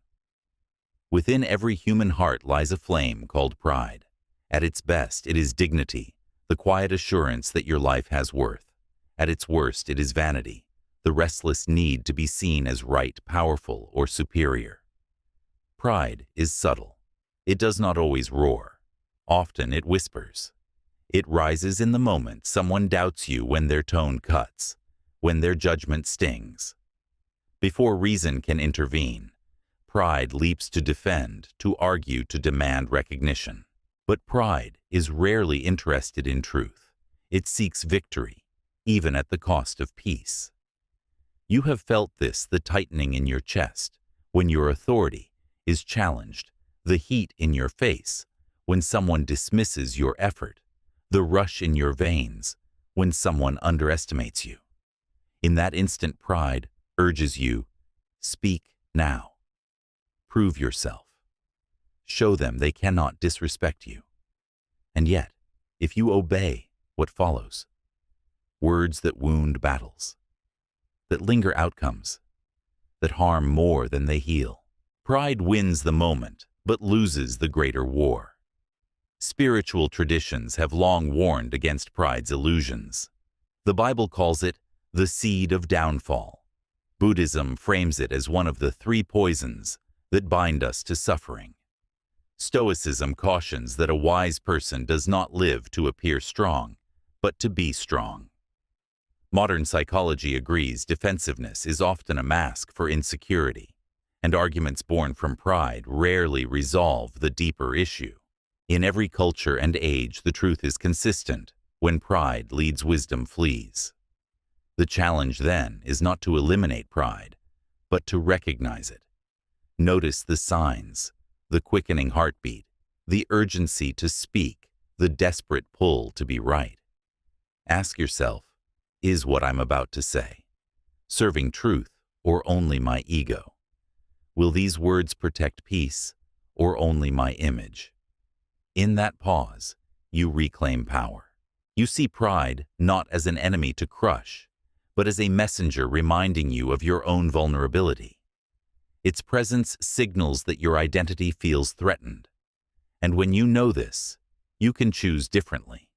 Within every human heart lies a flame called pride. At its best, it is dignity, the quiet assurance that your life has worth. At its worst, it is vanity, the restless need to be seen as right, powerful, or superior. Pride is subtle. It does not always roar. Often it whispers. It rises in the moment someone doubts you, when their tone cuts, when their judgment stings. Before reason can intervene, pride leaps to defend, to argue, to demand recognition. But pride is rarely interested in truth. It seeks victory, even at the cost of peace. You have felt this, the tightening in your chest, when your authority is challenged, the heat in your face, when someone dismisses your effort, the rush in your veins, when someone underestimates you. In that instant, pride urges you, speak now. Prove yourself. Show them they cannot disrespect you. And yet, if you obey, what follows? Words that wound battles, that linger outcomes, that harm more than they heal. Pride wins the moment, but loses the greater war. Spiritual traditions have long warned against pride's illusions. The Bible calls it the seed of downfall. Buddhism frames it as one of the 3 poisons that bind us to suffering. Stoicism cautions that a wise person does not live to appear strong, but to be strong. Modern psychology agrees defensiveness is often a mask for insecurity, and arguments born from pride rarely resolve the deeper issue. In every culture and age, the truth is consistent. When pride leads, wisdom flees. The challenge then is not to eliminate pride, but to recognize it. Notice the signs, the quickening heartbeat, the urgency to speak, the desperate pull to be right. Ask yourself, is what I'm about to say serving truth or only my ego? Will these words protect peace or only my image? In that pause, you reclaim power. You see pride not as an enemy to crush, but as a messenger reminding you of your own vulnerability. Its presence signals that your identity feels threatened. And when you know this, you can choose differently.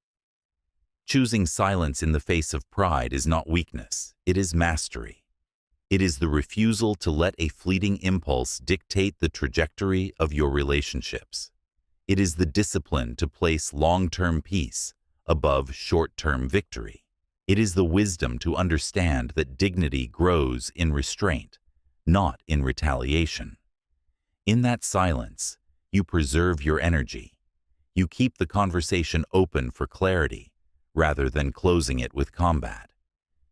Choosing silence in the face of pride is not weakness, it is mastery. It is the refusal to let a fleeting impulse dictate the trajectory of your relationships. It is the discipline to place long-term peace above short-term victory. It is the wisdom to understand that dignity grows in restraint, not in retaliation. In that silence, you preserve your energy. You keep the conversation open for clarity, rather than closing it with combat.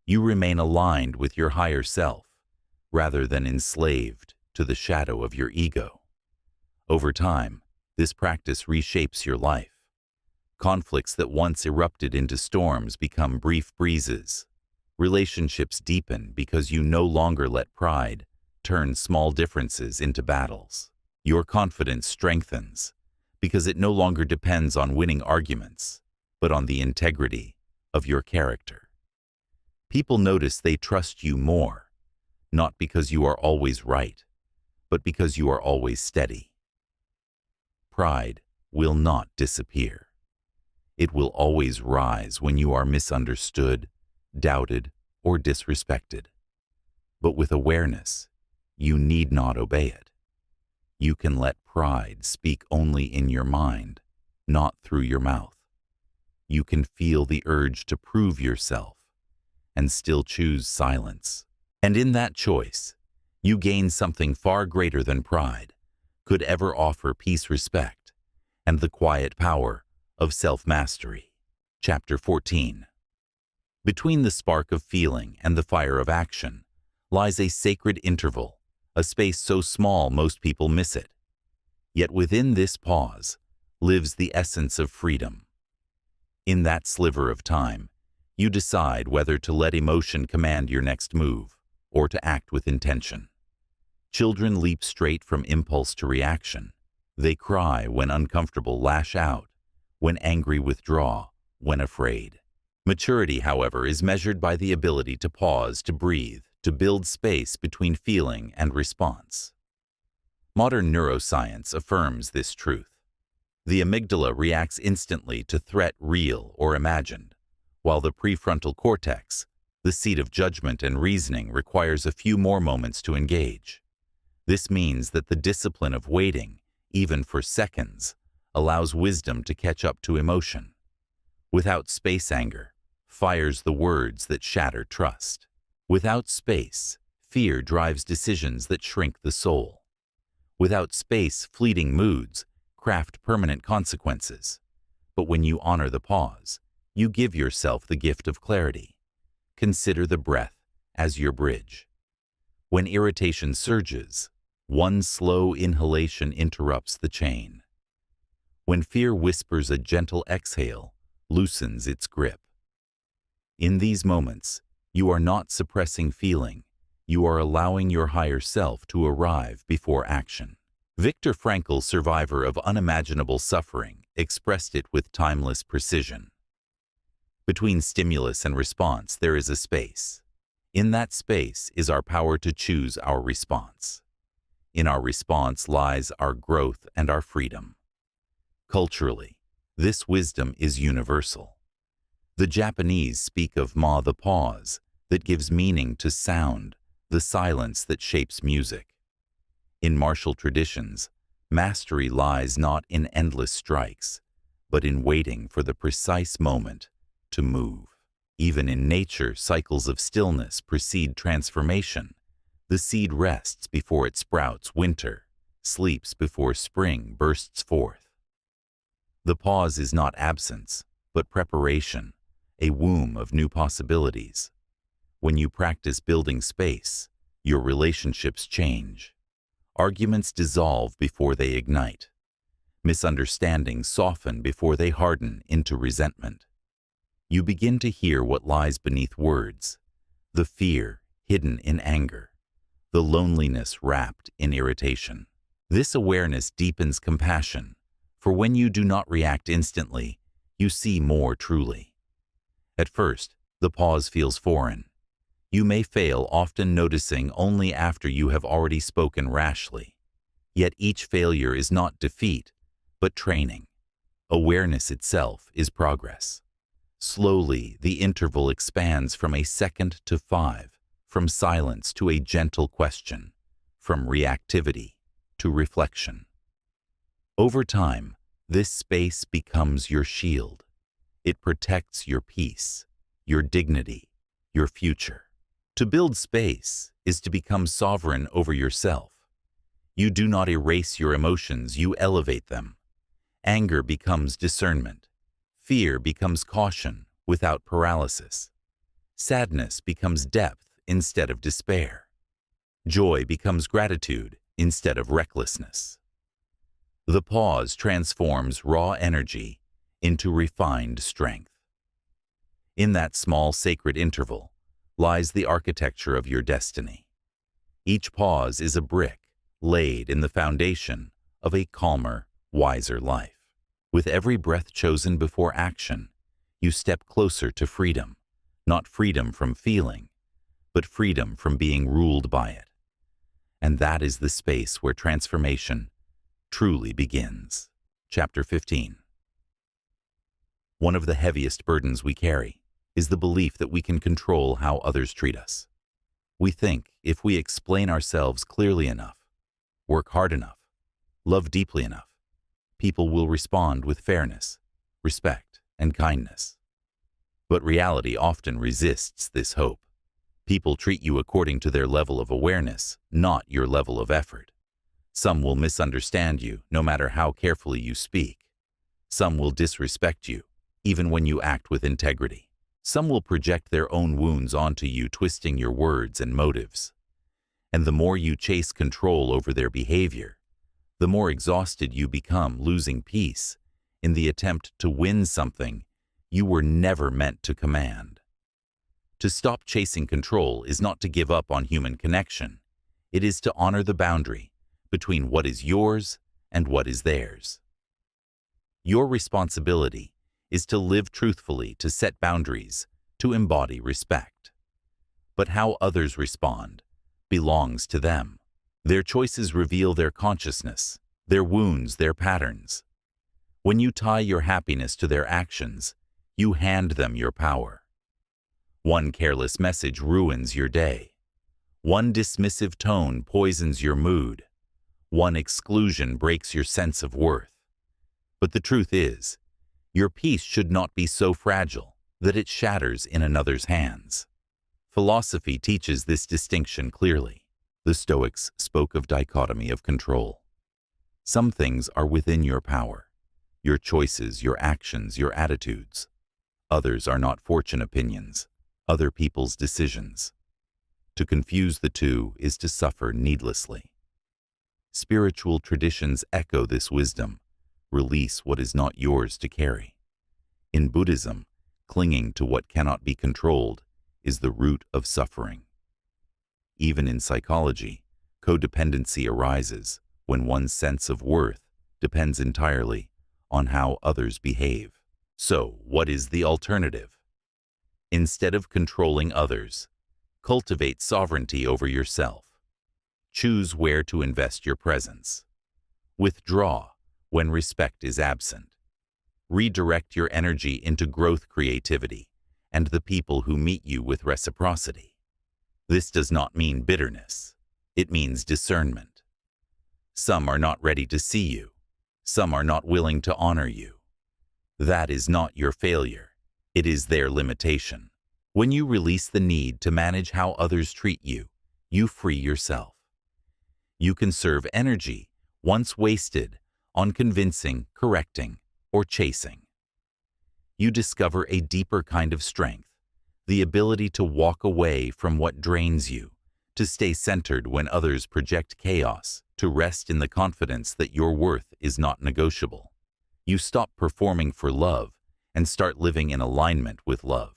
You remain aligned with your higher self, rather than enslaved to the shadow of your ego. Over time, this practice reshapes your life. Conflicts that once erupted into storms become brief breezes. Relationships deepen because you no longer let pride turn small differences into battles. Your confidence strengthens because it no longer depends on winning arguments, but on the integrity of your character. People notice they trust you more, not because you are always right, but because you are always steady. Pride will not disappear. It will always rise when you are misunderstood, doubted, or disrespected. But with awareness, you need not obey it. You can let pride speak only in your mind, not through your mouth. You can feel the urge to prove yourself and still choose silence. And in that choice, you gain something far greater than pride could ever offer: peace, respect, and the quiet power of self-mastery. Chapter 14. Between the spark of feeling and the fire of action lies a sacred interval, a space so small most people miss it. Yet within this pause lives the essence of freedom. In that sliver of time, you decide whether to let emotion command your next move or to act with intention. Children leap straight from impulse to reaction. They cry when uncomfortable, lash out when angry, withdraw when afraid. Maturity, however, is measured by the ability to pause, to breathe, to build space between feeling and response. Modern neuroscience affirms this truth. The amygdala reacts instantly to threat, real or imagined, while the prefrontal cortex, the seat of judgment and reasoning, requires a few more moments to engage. This means that the discipline of waiting, even for seconds, allows wisdom to catch up to emotion. Without space, anger fires the words that shatter trust. Without space, fear drives decisions that shrink the soul. Without space, fleeting moods craft permanent consequences. But when you honor the pause, you give yourself the gift of clarity. Consider the breath as your bridge. When irritation surges, one slow inhalation interrupts the chain. When fear whispers, a gentle exhale loosens its grip. In these moments, you are not suppressing feeling, you are allowing your higher self to arrive before action. Viktor Frankl, survivor of unimaginable suffering, expressed it with timeless precision. Between stimulus and response, there is a space. In that space is our power to choose our response. In our response lies our growth and our freedom. Culturally, this wisdom is universal. The Japanese speak of ma, the pause that gives meaning to sound, the silence that shapes music. In martial traditions, mastery lies not in endless strikes, but in waiting for the precise moment to move. Even in nature, cycles of stillness precede transformation. The seed rests before it sprouts, winter sleeps before spring bursts forth. The pause is not absence, but preparation, a womb of new possibilities. When you practice building space, your relationships change. Arguments dissolve before they ignite. Misunderstandings soften before they harden into resentment. You begin to hear what lies beneath words, the fear hidden in anger, the loneliness wrapped in irritation. This awareness deepens compassion, for when you do not react instantly, you see more truly. At first, the pause feels foreign. You may fail, often noticing only after you have already spoken rashly. Yet each failure is not defeat, but training. Awareness itself is progress. Slowly, the interval expands from a second to 5, from silence to a gentle question, from reactivity to reflection. Over time, this space becomes your shield. It protects your peace, your dignity, your future. To build space is to become sovereign over yourself. You do not erase your emotions, you elevate them. Anger becomes discernment. Fear becomes caution without paralysis. Sadness becomes depth instead of despair. Joy becomes gratitude instead of recklessness. The pause transforms raw energy into refined strength. In that small sacred interval lies the architecture of your destiny. Each pause is a brick laid in the foundation of a calmer, wiser life. With every breath chosen before action, you step closer to freedom, not freedom from feeling, but freedom from being ruled by it. And that is the space where transformation truly begins. Chapter 15. One of the heaviest burdens we carry is the belief that we can control how others treat us. We think if we explain ourselves clearly enough, work hard enough, love deeply enough, people will respond with fairness, respect, and kindness. But reality often resists this hope. People treat you according to their level of awareness, not your level of effort. Some will misunderstand you, no matter how carefully you speak. Some will disrespect you, even when you act with integrity. Some will project their own wounds onto you, twisting your words and motives. And the more you chase control over their behavior, the more exhausted you become, losing peace in the attempt to win something you were never meant to command. To stop chasing control is not to give up on human connection. It is to honor the boundary between what is yours and what is theirs. Your responsibility is to live truthfully, to set boundaries, to embody respect. But how others respond belongs to them. Their choices reveal their consciousness, their wounds, their patterns. When you tie your happiness to their actions, you hand them your power. One careless message ruins your day. One dismissive tone poisons your mood. One exclusion breaks your sense of worth. But the truth is, your peace should not be so fragile that it shatters in another's hands. Philosophy teaches this distinction clearly. The Stoics spoke of dichotomy of control. Some things are within your power, your choices, your actions, your attitudes. Others are not fortune opinions, other people's decisions. To confuse the two is to suffer needlessly. Spiritual traditions echo this wisdom. Release what is not yours to carry. In Buddhism, clinging to what cannot be controlled is the root of suffering. Even in psychology, codependency arises when one's sense of worth depends entirely on how others behave. So, what is the alternative? Instead of controlling others, cultivate sovereignty over yourself. Choose where to invest your presence. Withdraw when respect is absent. Redirect your energy into growth, creativity, and the people who meet you with reciprocity. This does not mean bitterness. It means discernment. Some are not ready to see you. Some are not willing to honor you. That is not your failure. It is their limitation. When you release the need to manage how others treat you, you free yourself. You conserve energy once wasted on convincing, correcting, or chasing. You discover a deeper kind of strength, the ability to walk away from what drains you, to stay centered when others project chaos, to rest in the confidence that your worth is not negotiable. You stop performing for love and start living in alignment with love.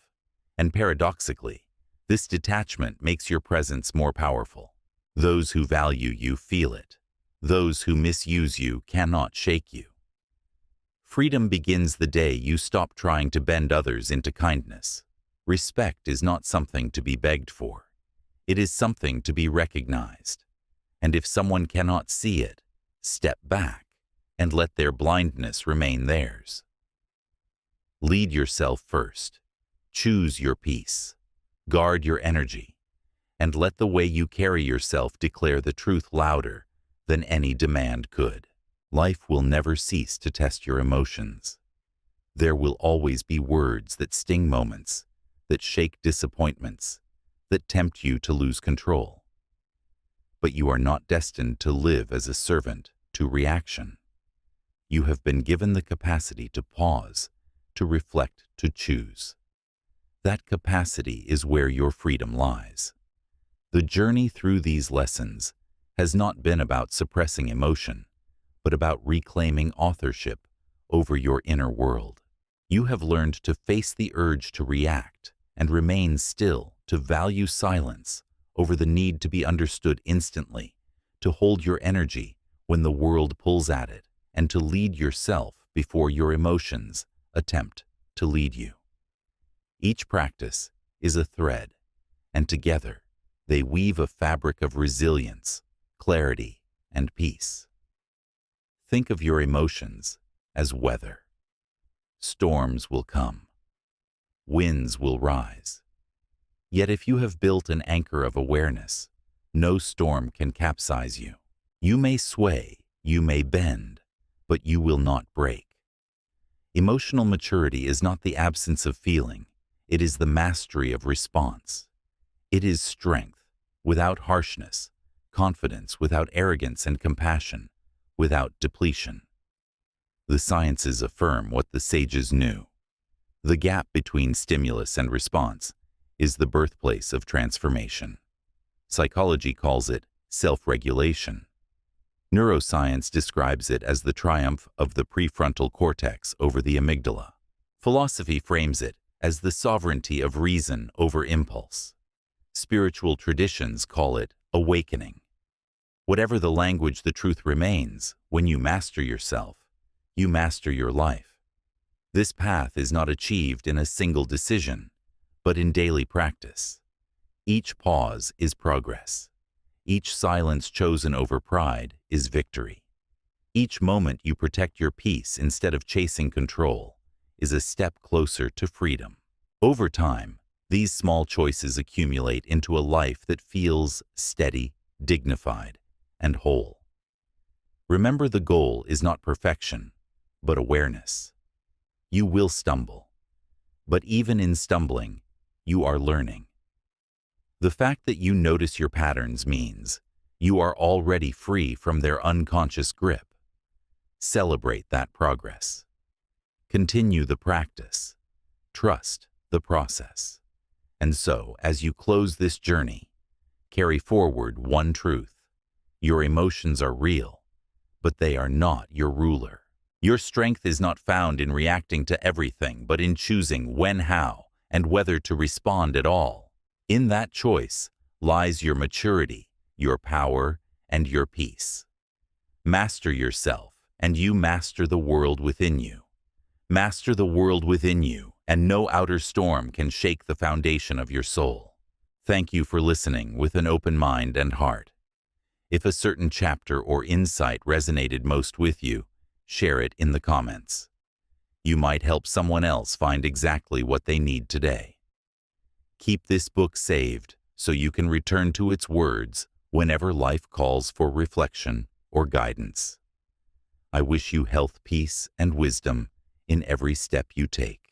And paradoxically, this detachment makes your presence more powerful. Those who value you feel it. Those who misuse you cannot shake you. Freedom begins the day you stop trying to bend others into kindness. Respect is not something to be begged for. It is something to be recognized. And if someone cannot see it, step back and let their blindness remain theirs. Lead yourself first. Choose your peace. Guard your energy. And let the way you carry yourself declare the truth louder than any demand could. Life will never cease to test your emotions. There will always be words that sting moments, that shake disappointments, that tempt you to lose control. But you are not destined to live as a servant to reaction. You have been given the capacity to pause, to reflect, to choose. That capacity is where your freedom lies. The journey through these lessons has not been about suppressing emotion, but about reclaiming authorship over your inner world. You have learned to face the urge to react and remain still, to value silence over the need to be understood instantly, to hold your energy when the world pulls at it, and to lead yourself before your emotions attempt to lead you. Each practice is a thread, and together they weave a fabric of resilience, clarity, and peace. Think of your emotions as weather. Storms will come. Winds will rise. Yet if you have built an anchor of awareness, no storm can capsize you. You may sway, you may bend, but you will not break. Emotional maturity is not the absence of feeling, it is the mastery of response. It is strength without harshness, confidence without arrogance, and compassion without depletion. The sciences affirm what the sages knew. The gap between stimulus and response is the birthplace of transformation. Psychology calls it self-regulation. Neuroscience describes it as the triumph of the prefrontal cortex over the amygdala. Philosophy frames it as the sovereignty of reason over impulse. Spiritual traditions call it awakening. Whatever the language, the truth remains: when you master yourself, you master your life. This path is not achieved in a single decision, but in daily practice. Each pause is progress. Each silence chosen over pride is victory. Each moment you protect your peace instead of chasing control is a step closer to freedom. Over time, these small choices accumulate into a life that feels steady, dignified, and whole. Remember, the goal is not perfection, but awareness. You will stumble, but even in stumbling, you are learning. The fact that you notice your patterns means you are already free from their unconscious grip. Celebrate that progress. Continue the practice. Trust the process. And so, as you close this journey, carry forward one truth. Your emotions are real, but they are not your ruler. Your strength is not found in reacting to everything, but in choosing when, how, and whether to respond at all. In that choice lies your maturity, your power, and your peace. Master yourself, and you master the world within you. Master the world within you, and no outer storm can shake the foundation of your soul. Thank you for listening with an open mind and heart. If a certain chapter or insight resonated most with you, share it in the comments. You might help someone else find exactly what they need today. Keep this book saved so you can return to its words whenever life calls for reflection or guidance. I wish you health, peace, and wisdom in every step you take.